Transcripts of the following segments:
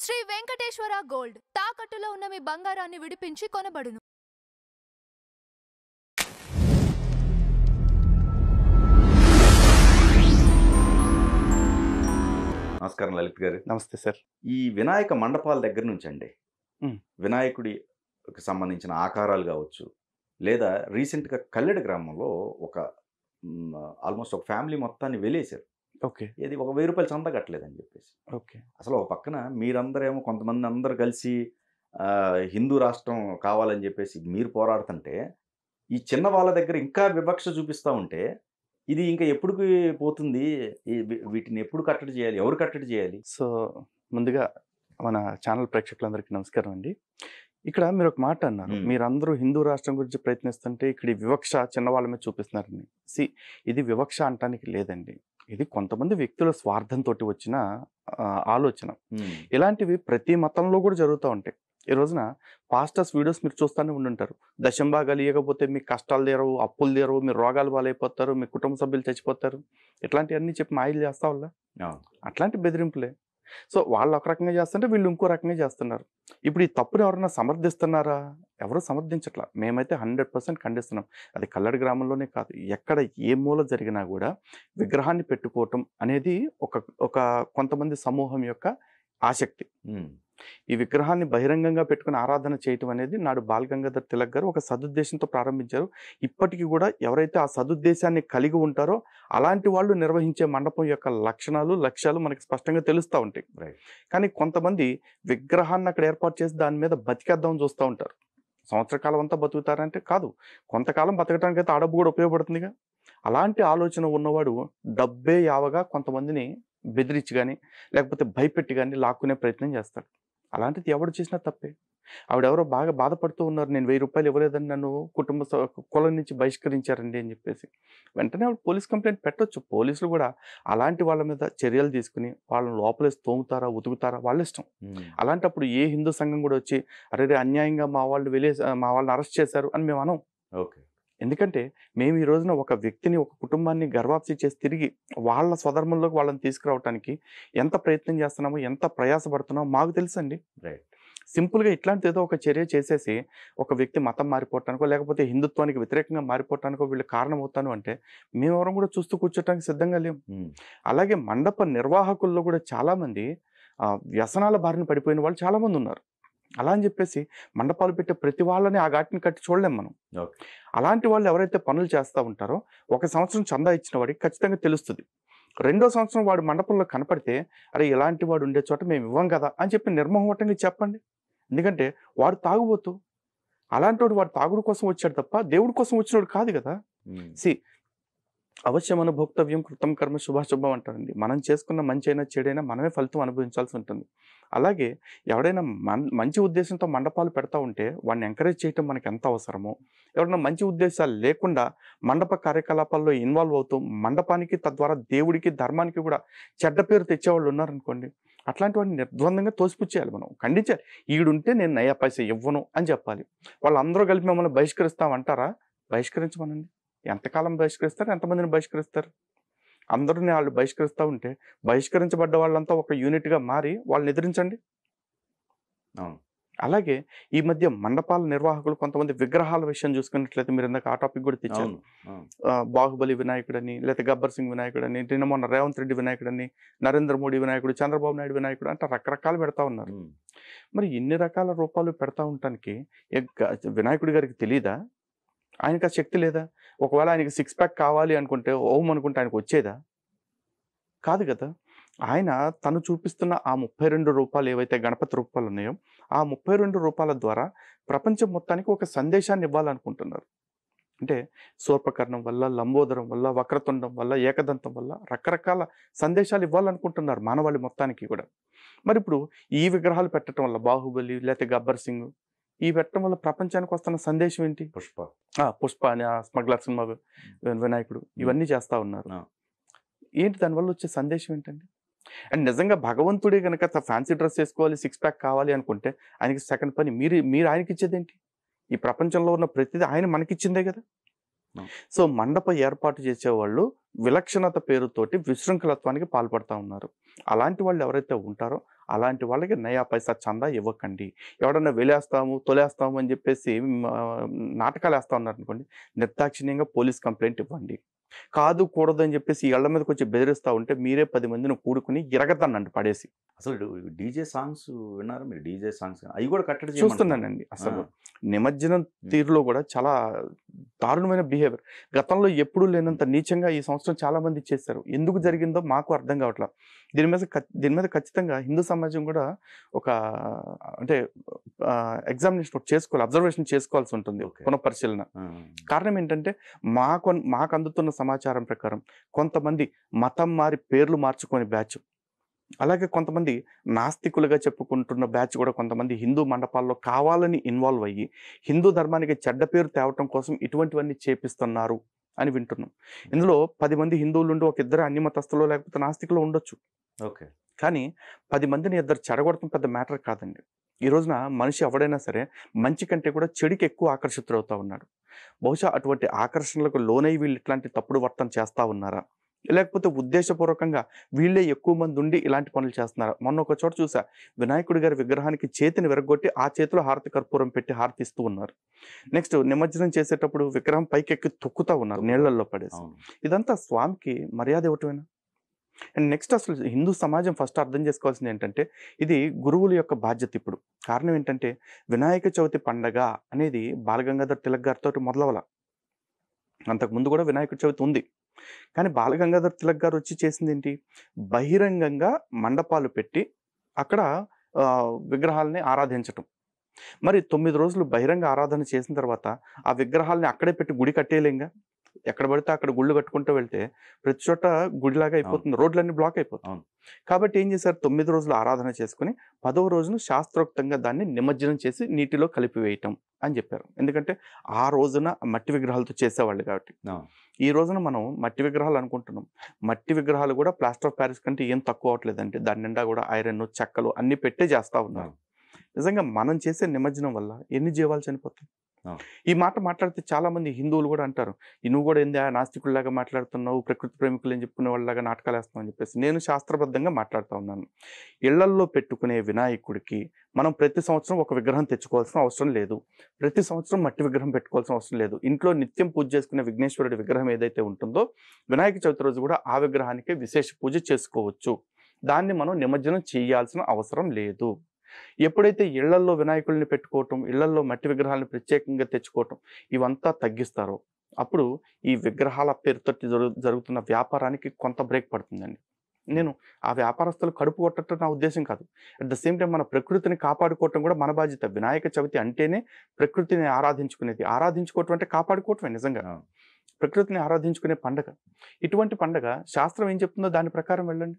Shri Venkateswara gold తాకట్టులో ఉన్న మీ బంగారాన్ని విడిపించి కొనబడును. నమస్కారం లలిత్ గారు. నమస్తే సార్. ఈ వినాయక మండపాల దగ్గర నుంచి అండి, వినాయకుడికి సంబంధించిన ఆకారాలు కావచ్చు, లేదా రీసెంట్గా కల్లెడ గ్రామంలో ఒక ఆల్మోస్ట్ ఒక ఫ్యామిలీ మొత్తాన్ని వెలేశారు. ఓకే. ఇది ఒక 1000 రూపాయలు చందా కట్టలేదని చెప్పేసి. ఓకే. అసలు ఒక పక్కన మీరందరేమో కొంతమంది అందరు కలిసి హిందూ రాష్ట్రం కావాలని చెప్పేసి మీరు పోరాడుతుంటే, ఈ చిన్న వాళ్ళ దగ్గర ఇంకా వివక్ష చూపిస్తూ ఉంటే ఇది ఇంకా ఎప్పుడుకి పోతుంది? వీటిని ఎప్పుడు కట్టడి చేయాలి? ఎవరు కట్టడి చేయాలి? సో ముందుగా మన ఛానల్ ప్రేక్షకులందరికీ నమస్కారం అండి. ఇక్కడ మీరు ఒక మాట అన్నారు, మీరందరూ హిందూ రాష్ట్రం గురించి ప్రయత్నిస్తుంటే ఇక్కడ ఈ వివక్ష చిన్నవాళ్ళ మీద చూపిస్తున్నారని. ఇది వివక్ష అంటానికి లేదండి. ఇది కొంతమంది వ్యక్తుల స్వార్థంతో వచ్చిన ఆలోచన. ఇలాంటివి ప్రతి మతంలో కూడా జరుగుతూ ఉంటాయి. ఈ రోజున పాస్టర్స్ వీడియోస్ మీరు చూస్తూనే ఉండుంటారు. దశంభాగాలు ఇవ్వకపోతే మీకు కష్టాలు తీరవు, అప్పులు తీరవు, మీరు రోగాలు పాలైపోతారు, మీ కుటుంబ సభ్యులు చచ్చిపోతారు, ఇట్లాంటివన్నీ చెప్పి మాయలు చేస్తా వాళ్ళ అట్లాంటి బెదిరింపులే. సో వాళ్ళు ఒక రకంగా చేస్తుంటే వీళ్ళు ఇంకో రకంగా చేస్తున్నారు. ఇప్పుడు ఈ తప్పుని ఎవరైనా సమర్థిస్తున్నారా? ఎవరు సమర్థించట్లా. మేమైతే 100% ఖండిస్తున్నాం. అది కల్లడి గ్రామంలోనే కాదు, ఎక్కడ ఏ మూల జరిగినా కూడా విగ్రహాన్ని పెట్టుకోవటం అనేది ఒక కొంతమంది సమూహం యొక్క ఆసక్తి. ఈ విగ్రహాన్ని బహిరంగంగా పెట్టుకుని ఆరాధన చేయటం అనేది నాడు బాల్ గంగాధర్ తిలక్ గారు ఒక సదుద్దేశంతో ప్రారంభించారు. ఇప్పటికీ కూడా ఎవరైతే ఆ సదుద్దేశాన్ని కలిగి ఉంటారో అలాంటి వాళ్ళు నిర్వహించే మండపం యొక్క లక్ష్యాలు మనకి స్పష్టంగా తెలుస్తూ ఉంటాయి. కానీ కొంతమంది విగ్రహాన్ని అక్కడ ఏర్పాటు చేసి దాని మీద బతికేద్దామని చూస్తూ ఉంటారు. సంవత్సర కాలం అంతా బతుకుతారంటే కాదు, కొంతకాలం బతకడానికి అయితే ఆ డబ్బు కూడా ఉపయోగపడుతుందిగా. అలాంటి ఆలోచన ఉన్నవాడు డబ్బే యావగా కొంతమందిని బెదిరించి కానీ లేకపోతే భయపెట్టి కానీ లాక్కునే ప్రయత్నం చేస్తాడు. అలాంటిది ఎవడు చేసినా తప్పే. ఆవిడెవరో బాగా బాధపడుతూ ఉన్నారు, నేను 1000 రూపాయలు ఇవ్వలేదని నన్ను కుటుంబ కులం నుంచి బహిష్కరించారండి అని చెప్పేసి. వెంటనే ఆవిడ పోలీస్ కంప్లైంట్ పెట్టొచ్చు. పోలీసులు కూడా అలాంటి వాళ్ళ మీద చర్యలు తీసుకుని వాళ్ళని లోపలేసి తోముతారా ఉతుకుతారా వాళ్ళ ఇష్టం. అలాంటప్పుడు ఏ హిందూ సంఘం కూడా వచ్చి అరే అన్యాయంగా మా వాళ్ళని అరెస్ట్ చేశారు అని మేము అనం. ఓకే. ఎందుకంటే మేము ఈ రోజున ఒక వ్యక్తిని, ఒక కుటుంబాన్ని గర్వాప్సి చేసి తిరిగి వాళ్ళ స్వధర్మంలోకి వాళ్ళని తీసుకురావడానికి ఎంత ప్రయత్నం చేస్తున్నామో, ఎంత ప్రయాసపడుతున్నామో మాకు తెలుసండి. సింపుల్గా ఇట్లాంటి ఏదో ఒక చర్య చేసేసి ఒక వ్యక్తి మతం మారిపోవటానికో లేకపోతే హిందుత్వానికి వ్యతిరేకంగా మారిపోవటానికో వీళ్ళు కారణం అవుతాను అంటే మేమెవరం కూడా చూస్తూ కూర్చోటానికి సిద్ధంగా లేము. అలాగే మండప నిర్వాహకుల్లో కూడా చాలామంది వ్యసనాల బారిన పడిపోయిన వాళ్ళు చాలామంది ఉన్నారు. అలా అని చెప్పేసి మండపాలు పెట్టే ప్రతి వాళ్ళని ఆ ఘాటిని కట్టి చూడలేం మనం. అలాంటి వాళ్ళు ఎవరైతే పనులు చేస్తూ ఉంటారో 1 సంవత్సరం చందా ఇచ్చిన వాడికి ఖచ్చితంగా తెలుస్తుంది. 2వ సంవత్సరం వాడు మండపంలో కనపడితే అరే ఇలాంటి వాడు ఉండే చోట మేము ఇవ్వం కదా అని చెప్పి నిర్మోహటంగా చెప్పండి. ఎందుకంటే వాడు తాగుబోతు. అలాంటి వాడు తాగుడు కోసం వచ్చాడు తప్ప దేవుడి కోసం వచ్చినోడు కాదు కదా. అవశ్యం అనుభోక్తవ్యం కృతం కర్మ శుభాశుభం అంటారండి. మనం చేసుకున్న మంచి అయినా చెడైనా మనమే ఫలితం అనుభవించాల్సి ఉంటుంది. అలాగే ఎవడైనా మంచి ఉద్దేశంతో మండపాలు పెడతా ఉంటే వాడిని ఎంకరేజ్ చేయటం మనకి ఎంత అవసరమో, ఎవరైనా మంచి ఉద్దేశాలు లేకుండా మండప కార్యకలాపాల్లో ఇన్వాల్వ్ అవుతూ మండపానికి తద్వారా దేవుడికి ధర్మానికి కూడా చెడ్డ పేరు తెచ్చేవాళ్ళు ఉన్నారనుకోండి, అట్లాంటి వాడిని నిర్ద్వందంగా తోసిపుచ్చేయాలి, మనం ఖండించాలి. ఈడుంటే నేను నయా పైసా ఇవ్వను అని చెప్పాలి. వాళ్ళందరూ కలిపి మిమ్మల్ని బహిష్కరిస్తామంటారా? బహిష్కరించమనండి. ఎంతకాలం బహిష్కరిస్తారు? ఎంతమందిని బహిష్కరిస్తారు? అందరినీ వాళ్ళు బహిష్కరిస్తూ ఉంటే బహిష్కరించబడ్డ వాళ్ళంతా ఒక యూనిట్గా మారి వాళ్ళని ఎదిరించండి. అలాగే ఈ మధ్య మండపాల నిర్వాహకులు కొంతమంది విగ్రహాల విషయం చూసుకున్నట్లయితే మీరు ఇందాక ఆ టాపిక్ కూడా తెచ్చారు. బాహుబలి వినాయకుడని, లేకపోతే గబ్బర్ సింగ్ వినాయకుడని, నిన్న మొన్న రేవంత్ రెడ్డి వినాయకుడని, నరేంద్ర మోడీ వినాయకుడు, చంద్రబాబు నాయుడు వినాయకుడు అంటే రకరకాలు పెడతా ఉన్నారు. మరి ఇన్ని రకాల రూపాలు పెడతా ఉండటానికి వినాయకుడి గారికి తెలీదా? ఆయనకు ఆ శక్తి లేదా? ఒకవేళ ఆయనకి 6 ప్యాక్ కావాలి అనుకుంటే ఓం అనుకుంటే ఆయనకు వచ్చేదా? కాదు కదా. ఆయన తను చూపిస్తున్న ఆ 32 రూపాయలు ఏవైతే గణపతి రూపాలు ఉన్నాయో ఆ 32 రూపాయల ద్వారా ప్రపంచం మొత్తానికి ఒక సందేశాన్ని ఇవ్వాలనుకుంటున్నారు. అంటే శూర్పకర్ణం వల్ల, లంబోదరం వల్ల, వక్రతుండం వల్ల, ఏకదంతం వల్ల రకరకాల సందేశాలు ఇవ్వాలనుకుంటున్నారు మానవాళి మొత్తానికి కూడా. మరి ఇప్పుడు ఈ విగ్రహాలు పెట్టడం వల్ల బాహుబలి లేకపోతే గబ్బర్ సింగ్ ఈ పెట్టడం వల్ల ప్రపంచానికి వస్తున్న సందేశం ఏంటి? పుష్ప అని స్మగ్లర్ సినిమా వినాయకుడు ఇవన్నీ చేస్తా ఉన్నారు. ఏంటి దానివల్ల వచ్చే సందేశం ఏంటండి? అండ్ నిజంగా భగవంతుడే కనుక ఫ్యాన్సీ డ్రెస్ వేసుకోవాలి, 6 ప్యాక్ కావాలి అనుకుంటే ఆయనకి సెకండ్ పని మీరు ఆయనకి ఇచ్చేదేంటి? ఈ ప్రపంచంలో ఉన్న ప్రతిదీ ఆయన మనకిచ్చిందే కదా. సో మండప ఏర్పాటు చేసేవాళ్ళు విలక్షణత పేరుతోటి విశృంఖలత్వానికి పాల్పడతా ఉన్నారు. అలాంటి వాళ్ళు ఎవరైతే ఉంటారో అలాంటి వాళ్ళకి నయా పైసా చందా ఇవ్వకండి. ఎవడన్నా వెలేస్తాము తొలేస్తాము అని చెప్పేసి నాటకాలు వేస్తా ఉన్నారు అనుకోండి, నిర్దాక్షిణ్యంగా పోలీస్ కంప్లైంట్ ఇవ్వండి. కాదు కూడదు అని చెప్పేసి ఇళ్ల మీదకి వచ్చి బెదిరిస్తా ఉంటే మీరే 10 మందిని కూడుకుని ఎరగతానండి పడేసి. అసలు డీజే సాంగ్స్ విన్నారా మీరు? డీజే సాంగ్స్ అవి కూడా కట్టడి చూస్తున్నానండి. అసలు నిమజ్జనం తీరులో కూడా చాలా దారుణమైన బిహేవియర్. గతంలో ఎప్పుడూ లేనంత నీచంగా ఈ సంవత్సరం చాలా మంది చేశారు. ఎందుకు జరిగిందో మాకు అర్థం కావట్లా. దీని మీద ఖచ్చితంగా హిందూ సమాజం కూడా ఒక అంటే ఎగ్జామినేషన్ చేసుకోవాలి, అబ్జర్వేషన్ చేసుకోవాల్సి ఉంటుంది, పునఃపరిశీలన. కారణం ఏంటంటే మాకు అందుతున్న సమాచారం ప్రకారం కొంతమంది మతం మారి పేర్లు మార్చుకొని బ్యాచ్, అలాగే కొంతమంది నాస్తికులుగా చెప్పుకుంటున్న బ్యాచ్ కూడా కొంతమంది హిందూ మండపాల్లో కావాలని ఇన్వాల్వ్ అయ్యి హిందూ ధర్మానికి చెడ్డ పేరు తేవటం కోసం ఇటువంటివన్నీ చేపిస్తున్నారు అని వింటున్నాం. ఇందులో 10 మంది హిందువులు ఉండి ఒక ఇద్దరు అన్ని మతస్థులు లేకపోతే నాస్తికులు ఉండొచ్చు. ఓకే, కానీ 10 మందిని ఇద్దరు చెడగొడటం పెద్ద మ్యాటర్ కాదండి. ఈ రోజున మనిషి ఎవడైనా సరే మంచి కంటే కూడా చెడుకి ఎక్కువ ఆకర్షితులవుతా ఉన్నాడు. బహుశా అటువంటి ఆకర్షణలకు లోనై వీళ్ళు ఇట్లాంటి తప్పుడు వర్తన చేస్తూ ఉన్నారా, లేకపోతే ఉద్దేశపూర్వకంగా వీళ్ళే ఎక్కువ మంది ఉండి ఇలాంటి పనులు చేస్తున్నారా? మొన్న ఒక చోట చూసా, వినాయకుడి గారి విగ్రహానికి చేతిని విరగొట్టి ఆ చేతిలో హారతి కర్పూరం పెట్టి హారతి ఇస్తూ ఉన్నారు. నెక్స్ట్ నిమజ్జనం చేసేటప్పుడు విగ్రహం పైకెక్కి తొక్కుతా ఉన్నారు నీళ్లలో పడేసి. ఇదంతా స్వామికి మర్యాద ఇవ్వటమేనా? అండ్ నెక్స్ట్ అసలు హిందూ సమాజం ఫస్ట్ అర్థం చేసుకోవాల్సింది ఏంటంటే ఇది గురువుల యొక్క బాధ్యత. ఇప్పుడు కారణం ఏంటంటే వినాయక చవితి పండగ అనేది బాలగంగాధర్ తిలక్ గారితో మొదలవల. అంతకుముందు కూడా వినాయక చవితి ఉంది. కానీ బాలగంగాధర్ తిలక్ గారు వచ్చి చేసింది ఏంటి, బహిరంగంగా మండపాలు పెట్టి అక్కడ విగ్రహాలని ఆరాధించటం. మరి 9 రోజులు బహిరంగ ఆరాధన చేసిన తర్వాత ఆ విగ్రహాలని అక్కడే పెట్టి గుడి కట్టేయలేంగా. ఎక్కడ పడితే అక్కడ గుళ్ళు కట్టుకుంటూ వెళ్తే ప్రతి చోట గుడిలాగా అయిపోతుంది, రోడ్లన్నీ బ్లాక్ అయిపోతాయి. కాబట్టి ఏం చేశారు, 9 రోజులు ఆరాధన చేసుకుని 10వ రోజున శాస్త్రోక్తంగా దాన్ని నిమజ్జనం చేసి నీటిలో కలిపివేయటం అని చెప్పారు. ఎందుకంటే ఆ రోజున మట్టి విగ్రహాలతో చేసేవాళ్ళు కాబట్టి. ఈ రోజున మనం మట్టి విగ్రహాలు అనుకుంటున్నాం, మట్టి విగ్రహాలు కూడా ప్లాస్టర్ ఆఫ్ ప్యారిస్ కంటే ఏం తక్కువ అవట్లేదంటే దాని నిండా కూడా ఐరన్ చెక్కలు అన్ని పెట్టే చేస్తా ఉన్నారు. నిజంగా మనం చేసే నిమజ్జనం వల్ల ఎన్ని జీవాలు చనిపోతాయి. ఈ మాట మాట్లాడితే చాలా మంది హిందువులు కూడా అంటారు, నువ్వు కూడా ఏంది నాస్తికుల్లాగా మాట్లాడుతున్నావు, ప్రకృతి ప్రేమికులు అని చెప్పుకునే వాళ్ళలాగా నాటకాలు వేస్తావు అని చెప్పేసి. నేను శాస్త్రబద్ధంగా మాట్లాడుతూ ఉన్నాను. ఇళ్లల్లో పెట్టుకునే వినాయకుడికి మనం ప్రతి సంవత్సరం ఒక విగ్రహం తెచ్చుకోవాల్సిన అవసరం లేదు, ప్రతి సంవత్సరం మట్టి విగ్రహం పెట్టుకోవాల్సిన అవసరం లేదు. ఇంట్లో నిత్యం పూజ చేసుకునే విఘ్నేశ్వరుడి విగ్రహం ఏదైతే ఉంటుందో వినాయక చవితి రోజు కూడా ఆ విగ్రహానికి విశేష పూజ చేసుకోవచ్చు. దాన్ని మనం నిమజ్జనం చేయాల్సిన అవసరం లేదు. ఎప్పుడైతే ఇళ్లల్లో వినాయకుల్ని పెట్టుకోవటం, ఇళ్లల్లో మట్టి విగ్రహాలను ప్రత్యేకంగా తెచ్చుకోవటం ఇవంతా తగ్గిస్తారో అప్పుడు ఈ విగ్రహాల పేరుతో జరుగుతున్న వ్యాపారానికి కొంత బ్రేక్ పడుతుందండి. నేను ఆ వ్యాపారస్తులు కడుపు కొట్టడం నా ఉద్దేశం కాదు. అట్ ద సేమ్ టైం మన ప్రకృతిని కాపాడుకోవటం కూడా మన బాధ్యత. వినాయక చవితి అంటేనే ప్రకృతిని ఆరాధించుకునేది. ఆరాధించుకోవటం అంటే కాపాడుకోవటమే నిజంగా ప్రకృతిని ఆరాధించుకునే పండగ. ఇటువంటి పండగ శాస్త్రం ఏం చెప్తుందో దాని ప్రకారం వెళ్ళండి.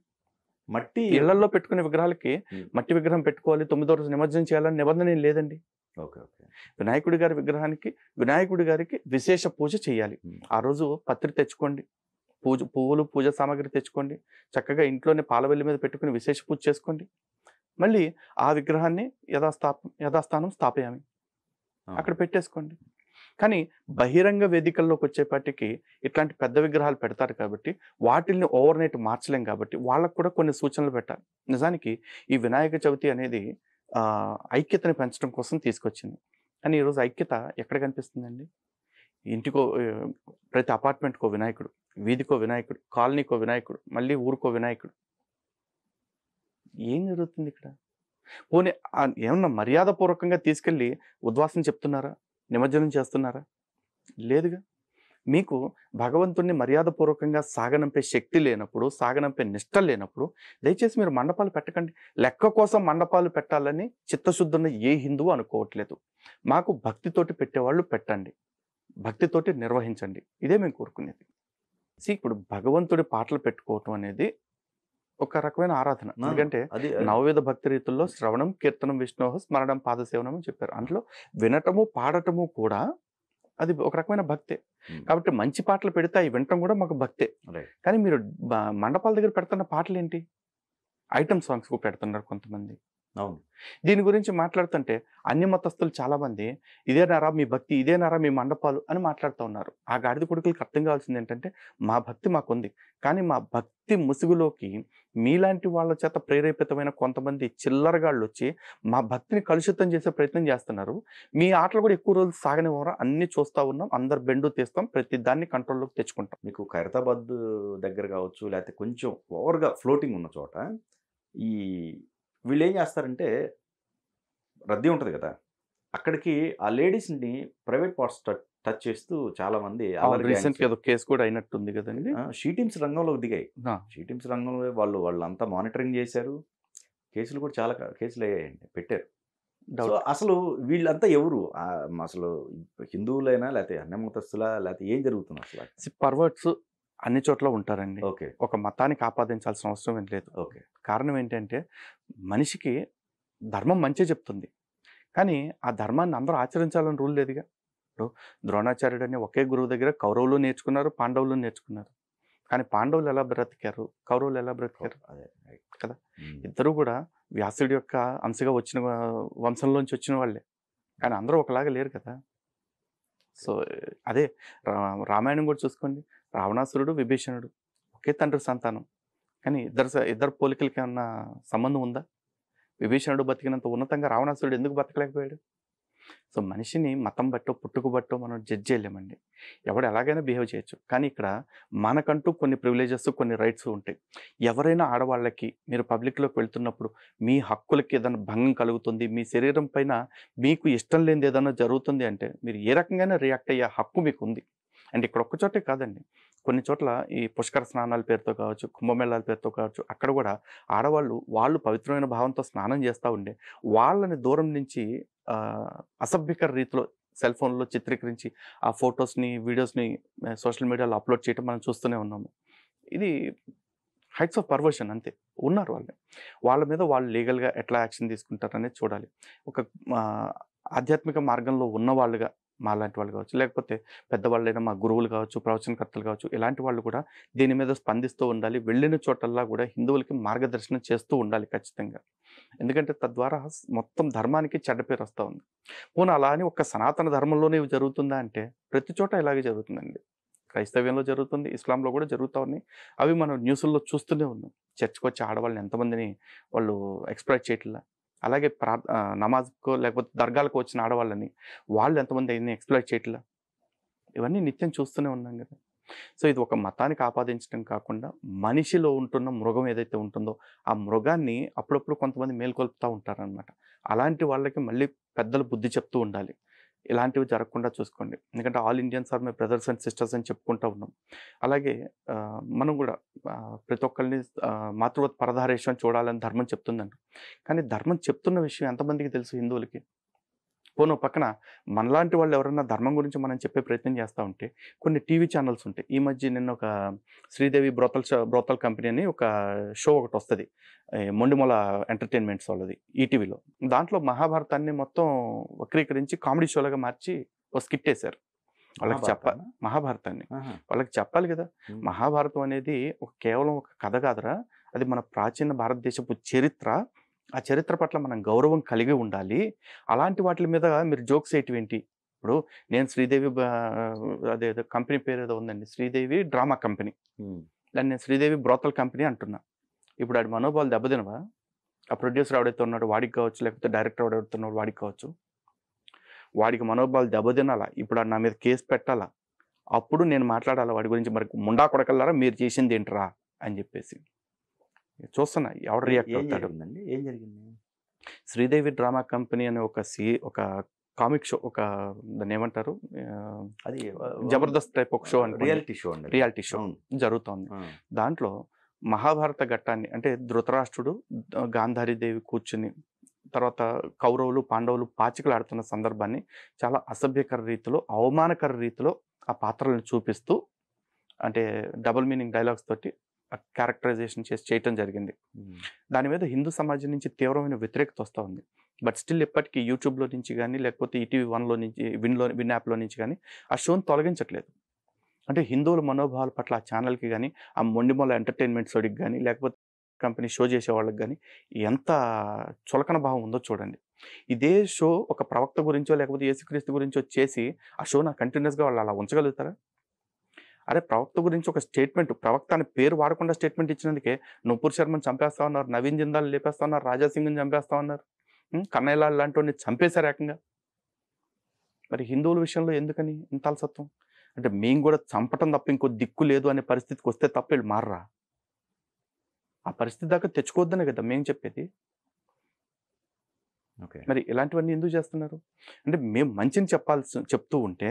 మట్టి ఇళ్లలో పెట్టుకునే విగ్రహాలకి మట్టి విగ్రహం పెట్టుకోవాలి, 9వ రోజు నిమజ్జనం చేయాలని నిబంధన ఏం లేదండి. వినాయకుడి గారి విగ్రహానికి వినాయకుడి గారికి విశేష పూజ చేయాలి. ఆ రోజు పత్రి తెచ్చుకోండి, పువ్వులు పూజ సామాగ్రి తెచ్చుకోండి, చక్కగా ఇంట్లోనే పాలవెల్లి మీద పెట్టుకుని విశేష పూజ చేసుకోండి. మళ్ళీ ఆ విగ్రహాన్ని యథాస్థానం స్థాపయామి అక్కడ పెట్టేసుకోండి. కానీ బహిరంగ వేదికల్లోకి వచ్చేపాటికి ఇట్లాంటి పెద్ద విగ్రహాలు పెడతారు కాబట్టి వాటిల్ని ఓవర్ నైట్ మార్చలేం కాబట్టి వాళ్ళకు కూడా కొన్ని సూచనలు పెట్టాలి. నిజానికి ఈ వినాయక చవితి అనేది ఐక్యతని పెంచడం కోసం తీసుకొచ్చింది. కానీ ఈరోజు ఐక్యత ఎక్కడ కనిపిస్తుందండి? ఇంటికో ప్రతి అపార్ట్మెంట్కో వినాయకుడు, వీధికో వినాయకుడు, కాలనీకో వినాయకుడు, మళ్ళీ ఊరికో వినాయకుడు. ఏం జరుగుతుంది ఇక్కడ? పోనీ ఏమన్నా మర్యాదపూర్వకంగా తీసుకెళ్ళి ఉద్వాసన చెప్తున్నారా, నిమజ్జనం చేస్తున్నారా? లేదుగా. మీకు భగవంతుణ్ణి మర్యాదపూర్వకంగా సాగనంపే శక్తి లేనప్పుడు, సాగనంపే నిష్ట లేనప్పుడు దయచేసి మీరు మండపాలు పెట్టకండి. లెక్క కోసం మండపాలు పెట్టాలని చిత్తశుద్ధున్న ఏ హిందువు అనుకోవట్లేదు. మాకు భక్తితోటి పెట్టేవాళ్ళు పెట్టండి, భక్తితోటి నిర్వహించండి, ఇదే మేము కోరుకునేది. ఇప్పుడు భగవంతుడి పాటలు పెట్టుకోవటం అనేది ఒక రకమైన ఆరాధన. ఎందుకంటే నవవిధ భక్తి రీతుల్లో శ్రవణం, కీర్తనం, విష్ణోహ స్మరణం, పాదసేవనం అని చెప్పారు. అందులో వినటము పాడటము కూడా అది ఒక రకమైన భక్తే. కాబట్టి మంచి పాటలు పెడితే అవి వినటం కూడా మాకు భక్తే. కానీ మీరు మండపాల దగ్గర పెడుతున్న పాటలు ఏంటి? ఐటమ్ సాంగ్స్ పెడుతున్నారు కొంతమంది. అవును. దీని గురించి మాట్లాడుతుంటే అన్య మతస్థులు చాలామంది ఇదేనారా మీ భక్తి, ఇదేనారా మీ మండపాలు అని మాట్లాడుతూ ఉన్నారు. ఆ గాడిద కొడుకులకి అర్థం కావాల్సింది ఏంటంటే మా భక్తి మాకుంది. కానీ మా భక్తి ముసుగులోకి మీలాంటి వాళ్ళ చేత ప్రేరేపితమైన కొంతమంది చిల్లరగాళ్ళు వచ్చి మా భక్తిని కలుషితం చేసే ప్రయత్నం చేస్తున్నారు. మీ ఆటలు కూడా ఎక్కువ రోజులు సాగనివ్వరా, అన్నీ చూస్తూ ఉన్నాం, అందరు బెండు తీస్తాం, ప్రతి దాన్ని కంట్రోల్లోకి తెచ్చుకుంటాం. మీకు ఖైరతాబాద్ దగ్గర కావచ్చు, లేకపోతే కొంచెం ఓవర్‌గా ఫ్లోటింగ్ ఉన్న చోట ఈ వీళ్ళేం చేస్తారంటే రద్దీ ఉంటది కదా! అక్కడికి ఆ లేడీస్‌ని ప్రైవేట్ పార్ట్స్ టచ్ చేస్తూ చాలామంది అల్లరి గ్యాంగ్స్ రీసెంట్‌గా ఏదో కేసు కూడా అయినట్టుంది కదండి. షీ టీమ్స్ రంగంలోకి దిగాయి. ఆ, షీ టీమ్స్ రంగంలో వాళ్ళంతా మానిటరింగ్ చేశారు. కేసులు కూడా చాలా కేసులయ్యాయండి. పెట్టారు. So, doubt. అసలు వీళ్ళంతా ఎవరు? అసలు హిందువులైనా? లేతే అన్య మతస్థులా? లేతే ఏం జరుగుతుంది అసల? పర్వర్ట్స్ అన్ని చోట్ల ఉంటారండి. ఓకే. ఒక మతానికి ఆపాదించాల్సిన అవసరం ఏం లేదు. ఓకే. కారణం ఏంటంటే మనిషికి ధర్మం మంచే చెప్తుంది. కానీ ఆ ధర్మాన్ని అందరూ ఆచరించాలని రూల్ లేదుగా. ఇప్పుడు ద్రోణాచార్యుడు అనే ఒకే గురువు దగ్గర కౌరవులు నేర్చుకున్నారు, పాండవులు నేర్చుకున్నారు. కానీ పాండవులు ఎలా బ్రతికారు, కౌరవులు ఎలా బ్రతికారు అదే. రైట్. కదా. హ్మ్. ఇద్దరు కూడా వ్యాసుడి యొక్క అంశగా వచ్చిన వంశంలోంచి వచ్చిన వాళ్ళే. కానీ అందరూ ఒకలాగా లేరు కదా. సో అదే రామాయణం కూడా చూసుకోండి. రావణాసురుడు, విభీషణుడు ఒకే తండ్రి సంతానం. కానీ ఇద్దరు పోలికలకి ఏమన్నా సంబంధం ఉందా? విభీషణుడు బతికినంత ఉన్నతంగా రావణాసురుడు ఎందుకు బతకలేకపోయాడు? సో మనిషిని మతం బట్టో పుట్టుకు బట్టో మనం జడ్జ్ చేయలేమండి. ఎవడు ఎలాగైనా బిహేవ్ చేయొచ్చు. కానీ ఇక్కడ మనకంటూ కొన్ని ప్రివిలేజెస్, కొన్ని రైట్స్ ఉంటాయి. ఎవరైనా ఆడవాళ్ళకి మీరు పబ్లిక్లోకి వెళ్తున్నప్పుడు మీ హక్కులకి ఏదైనా భంగం కలుగుతుంది, మీ శరీరం పైన మీకు ఇష్టం లేనిది ఏదైనా జరుగుతుంది అంటే మీరు ఏ రకంగానే రియాక్ట్ అయ్యే హక్కు మీకు ఉంది. అంటే ఇక్కడ ఒక్క చోటే కాదండి, కొన్ని చోట్ల ఈ పుష్కర స్నానాల పేరుతో కావచ్చు, కుంభమేళాల పేరుతో కావచ్చు, అక్కడ కూడా ఆడవాళ్ళు వాళ్ళు పవిత్రమైన భావంతో స్నానం చేస్తూ ఉండే వాళ్ళని దూరం నుంచి అసభ్యకర రీతిలో సెల్ ఫోన్లో చిత్రీకరించి ఆ ఫొటోస్ని, వీడియోస్ని సోషల్ మీడియాలో అప్లోడ్ చేయడం మనం చూస్తూనే ఉన్నాము. ఇది హైట్స్ ఆఫ్ పర్వర్షన్ అంతే. ఉన్నారు వాళ్ళు. వాళ్ళ మీద వాళ్ళు లీగల్గా ఎట్లా యాక్షన్ తీసుకుంటారనేది చూడాలి. ఒక ఆధ్యాత్మిక మార్గంలో ఉన్నవాళ్ళుగా మాలాంటి వాళ్ళు కావచ్చు, లేకపోతే పెద్దవాళ్ళైనా మా గురువులు కావచ్చు, ప్రవచనకర్తలు కావచ్చు, ఇలాంటి వాళ్ళు కూడా దీని మీద స్పందిస్తూ ఉండాలి. వెళ్ళిన చోటల్లా కూడా హిందువులకి మార్గదర్శనం చేస్తూ ఉండాలి ఖచ్చితంగా. ఎందుకంటే తద్వారా మొత్తం ధర్మానికి చెడ్డ పేరు వస్తూ ఉంది. పోనీ అలా అని ఒక సనాతన ధర్మంలోనే ఇవి జరుగుతుందా అంటే ప్రతి చోట ఇలాగే జరుగుతుందండి. క్రైస్తవ్యంలో జరుగుతుంది, ఇస్లాంలో కూడా జరుగుతూ ఉన్నాయి. అవి మనం న్యూస్ల్లో చూస్తూనే ఉన్నాం. చర్చ్కి వచ్చి ఆడవాళ్ళని ఎంతమందిని వాళ్ళు ఎక్స్‌ప్లాయిట్ చేయట్లా. అలాగే నమాజ్‌కో లేకపోతే దర్గాలకు వచ్చిన ఆడవాళ్ళని వాళ్ళు ఎంతమంది అయ్యింది ఎక్స్‌ప్లాయిట్ చేయట్లా. ఇవన్నీ నిత్యం చూస్తూనే ఉన్నాం కదా. సో ఇది ఒక మతానికి ఆపాదించడం కాకుండా మనిషిలో ఉంటున్న మృగం ఏదైతే ఉంటుందో ఆ మృగాన్ని అప్పుడప్పుడు కొంతమంది మేల్కొల్పుతూ ఉంటారనమాట. అలాంటి వాళ్ళకి మళ్ళీ పెద్దలు బుద్ధి చెప్తూ ఉండాలి. ఇలాంటివి జరగకుండా చూసుకోండి. ఎందుకంటే all Indians are my brothers and sisters అని చెప్పుకుంటూ ఉన్నాం. అలాగే మనం కూడా ప్రతి ఒక్కరిని మాతృవత్ పరధారేశ్వరం చూడాలని ధర్మం చెప్తుందంట. కానీ ధర్మం చెప్తున్న విషయం ఎంతమందికి తెలుసు హిందువులకి? పోను పక్కన మనలాంటి వాళ్ళు ఎవరన్నా ధర్మం గురించి మనం చెప్పే ప్రయత్నం చేస్తూ ఉంటే కొన్ని టీవీ ఛానల్స్ ఉంటాయి. ఈ మధ్య నిన్న ఒక శ్రీదేవి బ్రోతల్ కంపెనీ అని ఒక షో ఒకటి వస్తుంది, మొండిమొల ఎంటర్టైన్మెంట్స్ వాళ్ళది ఈటీవీలో. దాంట్లో మహాభారతాన్ని మొత్తం వక్రీకరించి కామెడీ షోలుగా మార్చి ఒక స్కిట్ వేశారు. వాళ్ళకి చెప్పాలి మహాభారతాన్ని, వాళ్ళకి చెప్పాలి కదా. మహాభారతం అనేది కేవలం ఒక కథ కాదురా, అది మన ప్రాచీన భారతదేశపు చరిత్ర. ఆ చరిత్ర పట్ల మనం గౌరవం కలిగి ఉండాలి. అలాంటి వాటి మీద మీరు జోక్స్ వేయటం ఏంటి? ఇప్పుడు నేను శ్రీదేవి అదేదో కంపెనీ పేరు ఏదో ఉందండి, శ్రీదేవి డ్రామా కంపెనీ. దాన్ని నేను శ్రీదేవి బ్రోతల్ కంపెనీ అంటున్నా. ఇప్పుడు ఆడి మనోభావాలు దెబ్బతినవా? ఆ ప్రొడ్యూసర్ ఎవడైతే ఉన్నాడో వాడికి కావచ్చు, లేకపోతే డైరెక్టర్ ఎవడైతే ఉన్నాడో వాడికి కావచ్చు, వాడికి మనోభావాలు దెబ్బతినాలా? ఇప్పుడు ఆడు నా మీద కేసు పెట్టాలా? అప్పుడు నేను మాట్లాడాలా వాడి గురించి, మరి ముండా కొడకల్లారా మీరు చేసింది ఏంట్రా అని చెప్పేసి. చూస్తున్నా ఎవడు రియాక్ట్ అవుతాడు. ఏం జరిగింది? శ్రీదేవి డ్రామా కంపెనీ అనే ఒక కామిక్ షో, ఒక దాన్ని ఏమంటారు, అది జబర్దస్త్ టైప్ ఒక షో, రియాలిటీ షో జరుగుతోంది. దాంట్లో మహాభారత ఘట్టాన్ని, అంటే ధృతరాష్ట్రుడు గాంధారీదేవి కూర్చుని తర్వాత కౌరవులు పాండవులు పాచికలు ఆడుతున్న సందర్భాన్ని చాలా అసభ్యకర రీతిలో, అవమానకర రీతిలో ఆ పాత్రలను చూపిస్తూ, అంటే డబుల్ మీనింగ్ డైలాగ్స్ తోటి క్యారెక్టరైజేషన్ చేయటం జరిగింది. దాని మీద హిందూ సమాజం నుంచి తీవ్రమైన వ్యతిరేకత వస్తూ ఉంది. బట్ స్టిల్ ఇప్పటికీ యూట్యూబ్లో నుంచి కానీ, లేకపోతే ఈటీవీ వన్లో నుంచి, విన్ యాప్లో నుంచి కానీ ఆ షోని తొలగించట్లేదు. అంటే హిందువుల మనోభావాల పట్ల ఆ ఛానల్కి కానీ, ఆ మొండిమొల ఎంటర్టైన్మెంట్ సోడికి కానీ, లేకపోతే కంపెనీ షో చేసే వాళ్ళకి కానీ ఎంత చులకన భావం ఉందో చూడండి. ఇదే షో ఒక ప్రవక్త గురించో లేకపోతే యేసుక్రీస్తు గురించో చేసి ఆ షో కంటిన్యూస్గా వాళ్ళు అలా ఉంచగలుగుతారా? అరే ప్రవక్త గురించి ఒక స్టేట్మెంట్, ప్రవక్త అని పేరు వాడకుండా స్టేట్మెంట్ ఇచ్చినందుకే నుపూర్ శర్మని చంపేస్తా ఉన్నారు, నవీన్ జిందాల్ లేపేస్తా ఉన్నారు, రాజాసింగ్ని చంపేస్తా ఉన్నారు, కన్నయ్యలాల్ లాంటి వాడిని చంపేశారు ఏకంగా. మరి హిందువుల విషయంలో ఎందుకని ఇంత అలసత్వం? అంటే మేము కూడా చంపటం తప్ప ఇంకో దిక్కు లేదు అనే పరిస్థితికి వస్తే తప్ప వీళ్ళు మారరా? ఆ పరిస్థితి దాకా తెచ్చుకోవద్దనే కదా మేము చెప్పేది. ఓకే. మరి ఇలాంటివన్నీ ఎందుకు చేస్తున్నారు? అంటే మేము మంచిని చెప్తూ ఉంటే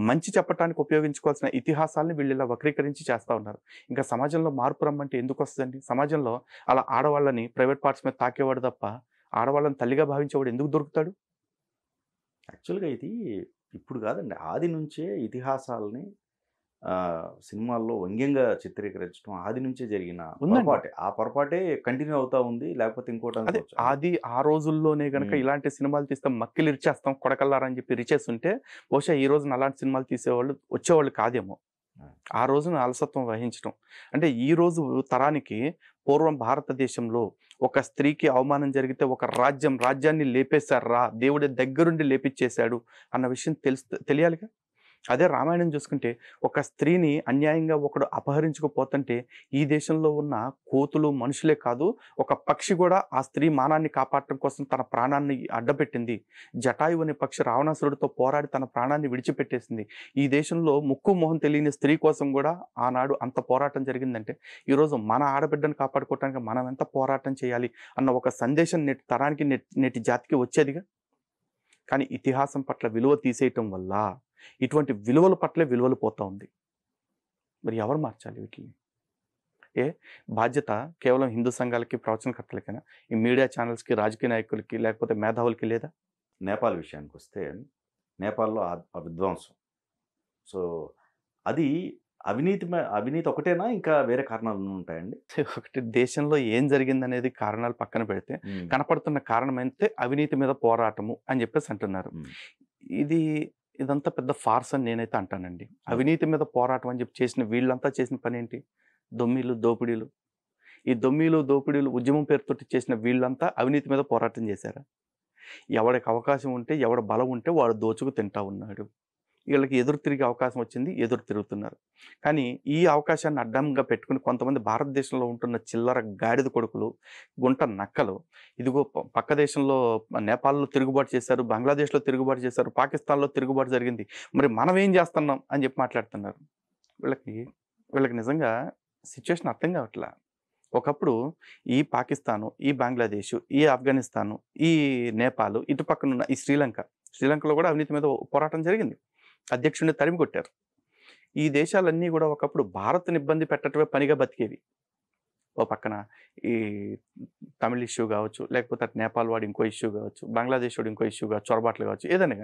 మంచి చెప్పడానికి ఉపయోగించుకోవాల్సిన ఇతిహాసాలని వీళ్ళు ఇలా వక్రీకరించి చేస్తూ ఉన్నారు. ఇంకా సమాజంలో మార్పు రమ్మంటే ఎందుకు వస్తుందండి? సమాజంలో అలా ఆడవాళ్ళని ప్రైవేట్ పార్ట్స్ మీద తాకేవాడు తప్ప ఆడవాళ్ళని తల్లిగా భావించేవాడు ఎందుకు దొరుకుతాడు? యాక్చువల్గా ఇది ఇప్పుడు కాదండి, ఆది నుంచే ఇతిహాసాలని సినిమాల్లో వ్యంగ్యంగా చిత్రీకరించడం ఆది నుంచే జరిగిన పొరపాటే. ఆ పొరపాటే కంటిన్యూ అవుతా ఉంది, లేకపోతే ఇంకోటి అదే అనుకోవచ్చు. అది ఆ రోజుల్లోనే గనక ఇలాంటి సినిమాలు తీస్తే మక్కిలు ఇరిచేస్తాం కొడకల్లారని చెప్పి రిచేస్తుంటే బహుశా ఈ రోజున అలాంటి సినిమాలు తీసేవాళ్ళు వచ్చేవాళ్ళు కాదేమో. ఆ రోజున అలసత్వం వహించడం అంటే ఈ రోజు తరానికి పూర్వం భారతదేశంలో ఒక స్త్రీకి అవమానం జరిగితే ఒక రాజ్యాన్ని లేపేశారా, దేవుడి దగ్గరుండి లేపిచ్చేశాడు అన్న విషయం తెలియాలిగా. అదే రామాయణం చూసుకుంటే ఒక స్త్రీని అన్యాయంగా ఒకడు అపహరించుకుపోతుంటే ఈ దేశంలో ఉన్న కోతులు మనుషులే కాదు ఒక పక్షి కూడా ఆ స్త్రీ మానాన్ని కాపాడటం కోసం తన ప్రాణాన్ని అడ్డపెట్టింది. జటాయువు అనే పక్షి రావణాసురుడితో పోరాడి తన ప్రాణాన్ని విడిచిపెట్టేసింది. ఈ దేశంలో ముక్కు మొహం తెలియని స్త్రీ కోసం కూడా ఆనాడు అంత పోరాటం జరిగిందంటే ఈరోజు మన ఆడబిడ్డను కాపాడుకోవటానికి మనం ఎంత పోరాటం చేయాలి అన్న ఒక సందేశం నేటి తరానికి నేటి జాతికి వచ్చేదిగా. కానీ ఇతిహాసం పట్ల విలువ తీసేయటం వల్ల ఇటువంటి విలువల పట్లే విలువలు పోతా ఉంది. మరి ఎవరు మార్చాలి వీటిని? బాధ్యత కేవలం హిందూ సంఘాలకి ప్రవచనకర్తలకైనా, ఈ మీడియా ఛానల్స్కి, రాజకీయ నాయకులకి, లేకపోతే మేధావులకి లేదా? నేపాల్ విషయానికి వస్తే నేపాల్లో ఆ విధ్వంసం, సో అది అవినీతి ఒకటేనా, ఇంకా వేరే కారణాలు ఉంటాయండి? ఒకటి దేశంలో ఏం జరిగిందనేది కారణాలు పక్కన పెడితే కనపడుతున్న కారణం అయితే అవినీతి మీద పోరాటము అని చెప్పేసి అంటున్నారు. ఇదంతా పెద్ద ఫార్స్ అని నేనైతే అంటానండి. అవినీతి మీద పోరాటం అని చెప్పి వీళ్ళంతా చేసిన పని ఏంటి? దొమ్మిలు దోపిడీలు. ఈ దొమ్మిలు దోపిడీలు ఉద్యమం పేరుతోటి చేసిన వీళ్ళంతా అవినీతి మీద పోరాటం చేశారా? ఎవడికి అవకాశం ఉంటే, ఎవడ బలం ఉంటే వాడు దోచుకు తింటా ఉన్నాడు. వీళ్ళకి ఎదురు తిరిగే అవకాశం వచ్చింది, ఎదురు తిరుగుతున్నారు. కానీ ఈ అవకాశాన్ని అడ్డంగా పెట్టుకుని కొంతమంది భారతదేశంలో ఉంటున్న చిల్లర గాడిద కొడుకులు, గుంట నక్కలు ఇదిగో పక్క దేశంలో నేపాల్లో తిరుగుబాటు చేశారు, బంగ్లాదేశ్లో తిరుగుబాటు చేశారు, పాకిస్తాన్లో తిరుగుబాటు జరిగింది, మరి మనం ఏం చేస్తున్నాం అని చెప్పి మాట్లాడుతున్నారు. వీళ్ళకి నిజంగా సిచ్యువేషన్ అర్థం కావట్లా. ఒకప్పుడు ఈ పాకిస్తాను, ఈ బంగ్లాదేశ్, ఈ ఆఫ్ఘనిస్తాను, ఈ నేపాల్, ఇటు పక్కనున్న ఈ శ్రీలంకలో కూడా అవినీతి మీద పోరాటం జరిగింది. అధ్యక్షుడిని తరిమి కొట్టారు. ఈ దేశాలన్నీ కూడా ఒకప్పుడు భారత్ని ఇబ్బంది పెట్టడమే పనిగా బతికేవి. ఓ పక్కన ఈ తమిళ ఇష్యూ కావచ్చు, లేకపోతే నేపాల్ వాడు ఇంకో ఇష్యూ కావచ్చు, బంగ్లాదేశ్ వాడు ఇంకో ఇష్యూ కావచ్చు, చొరబాట్లు కావచ్చు, ఏదైనా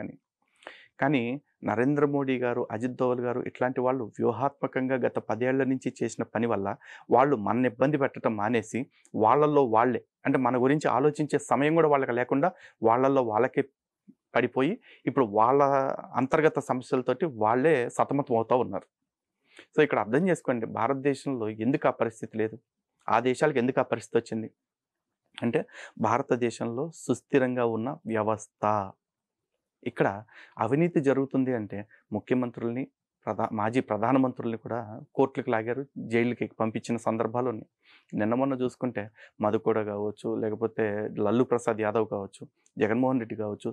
కానీ నరేంద్ర మోడీ గారు, అజిత్ దోవల్ గారు ఇట్లాంటి వాళ్ళు వ్యూహాత్మకంగా గత 10 ఏళ్ల నుంచి చేసిన పని వల్ల వాళ్ళు మన ఇబ్బంది పెట్టడం మానేసి వాళ్ళల్లో వాళ్ళే, అంటే మన గురించి ఆలోచించే సమయం కూడా వాళ్ళకి లేకుండా వాళ్ళల్లో వాళ్ళకే పడిపోయి ఇప్పుడు వాళ్ళ అంతర్గత సమస్యలతోటి వాళ్ళే సతమతం అవుతూ ఉన్నారు. సో ఇక్కడ అర్థం చేసుకోండి, భారతదేశంలో ఎందుకు ఆ పరిస్థితి లేదు, ఆ దేశాలకు ఎందుకు ఆ పరిస్థితి వచ్చింది అంటే భారతదేశంలో సుస్థిరంగా ఉన్న వ్యవస్థ. ఇక్కడ అవినీతి జరుగుతుంది అంటే ముఖ్యమంత్రుల్ని, మాజీ ప్రధానమంత్రుల్ని కూడా కోర్టులకు లాగారు, జైలుకి పంపించిన సందర్భాలు ఉన్నాయి. నిన్న మొన్న చూసుకుంటే మధుకూడ కావచ్చు, లేకపోతే లల్లు ప్రసాద్ యాదవ్ కావచ్చు, జగన్మోహన్ రెడ్డి కావచ్చు,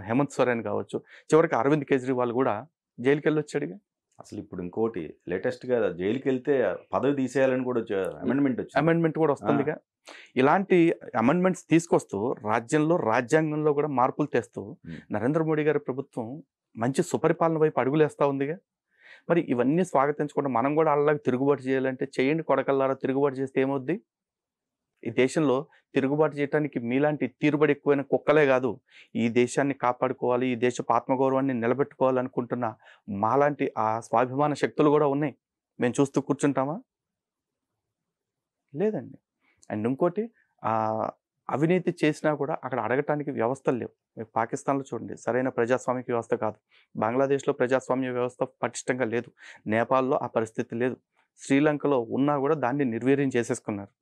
హేమంత్ సోరెన్ కావచ్చు, చివరికి అరవింద్ కేజ్రీవాల్ కూడా జైలుకి వెళ్ళి వచ్చాడుగా. అసలు ఇప్పుడు ఇంకోటి లేటెస్ట్గా జైలుకి వెళ్తే పదవి తీసేయాలని కూడా అమెండ్మెంట్ కూడా వస్తుందిగా. ఇలాంటి అమెండ్మెంట్స్ తీసుకొస్తూ రాజ్యాంగంలో కూడా మార్పులు తెస్తూ నరేంద్ర మోడీ గారి ప్రభుత్వం మంచి సుపరిపాలన వైపు అడుగులేస్తూ ఉందిగా. మరి ఇవన్నీ స్వాగతించకుండా మనం కూడా అలాగే తిరుగుబాటు చేయాలంటే చేయండి కొడకల్లారా. తిరుగుబాటు చేస్తే ఏమవుద్ది? ఈ దేశంలో తిరుగుబాటు చేయడానికి మీలాంటి తీరుబడి ఎక్కువైన కుక్కలే కాదు, ఈ దేశాన్ని కాపాడుకోవాలి, ఈ దేశపు ఆత్మగౌరవాన్ని నిలబెట్టుకోవాలనుకుంటున్న మాలాంటి ఆ స్వాభిమాన శక్తులు కూడా ఉన్నాయి. మేము చూస్తూ కూర్చుంటామా? లేదండి. అండ్ ఇంకోటి, అవినీతి చేసినా కూడా అక్కడ అడగటానికి వ్యవస్థలు లేవు. మీరు పాకిస్తాన్లో చూడండి, సరైన ప్రజాస్వామిక వ్యవస్థ కాదు. బంగ్లాదేశ్లో ప్రజాస్వామ్య వ్యవస్థ పటిష్టంగా లేదు. నేపాల్లో ఆ పరిస్థితి లేదు. శ్రీలంకలో ఉన్నా కూడా దాన్ని నిర్వీర్యం చేసేసుకున్నారు.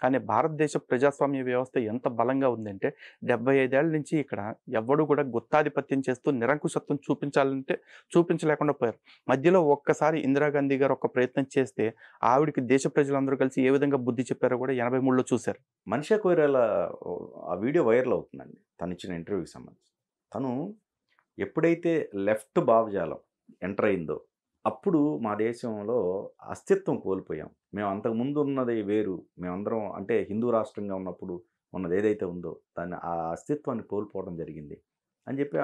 కానీ భారతదేశ ప్రజాస్వామ్య వ్యవస్థ ఎంత బలంగా ఉందంటే 75 ఏళ్ల నుంచి ఇక్కడ ఎవడు కూడా గుత్తాధిపత్యం చేస్తూ నిరంకుశత్వం చూపించాలంటే చూపించలేకుండా పోయారు. మధ్యలో ఒక్కసారి ఇందిరాగాంధీ గారు ఒక ప్రయత్నం చేస్తే ఆవిడికి దేశ ప్రజలందరూ కలిసి ఏ విధంగా బుద్ధి చెప్పారో కూడా 83లో చూశారు. మనిషా కొయిరాలా ఆ వీడియో వైరల్ అవుతుందండి తను ఇచ్చిన ఇంటర్వ్యూకి సంబంధించి. తను ఎప్పుడైతే లెఫ్ట్ భావజాలం ఎంటర్ అయిందో అప్పుడు మా దేశంలో అస్తిత్వం కోల్పోయాం. మేము అంతకుముందు ఉన్నది వేరు, మేమందరం అంటే హిందూ రాష్ట్రంగా ఉన్నప్పుడు ఉన్నది ఏదైతే ఉందో దాన్ని ఆ అస్తిత్వాన్ని కోల్పోవడం జరిగింది అని చెప్పి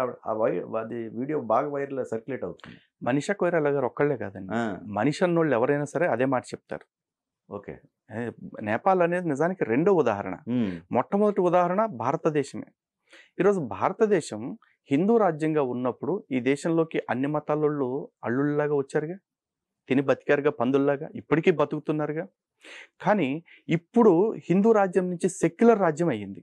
అది వీడియో బాగా వైరల్ సర్క్యులేట్ అవుతుంది. మనీషా కొయిరాలా గారు ఒక్కళ్ళే కాదండి, ఆ, మనిషి అన్నోళ్ళు ఎవరైనా సరే అదే మాట చెప్తారు. ఓకే. నేపాల్ అనేది నిజానికి రెండో ఉదాహరణ. మొట్టమొదటి ఉదాహరణ భారతదేశమే. ఈరోజు భారతదేశం హిందూ రాజ్యంగా ఉన్నప్పుడు ఈ దేశంలోకి అన్ని మతాలలో అల్లుళ్ళలాగా వచ్చారుగా, తిని బతికారుగా పందుల్లాగా, ఇప్పటికీ బతుకుతున్నారుగా. కానీ ఇప్పుడు హిందూ రాజ్యం నుంచి సెక్యులర్ రాజ్యం అయ్యింది.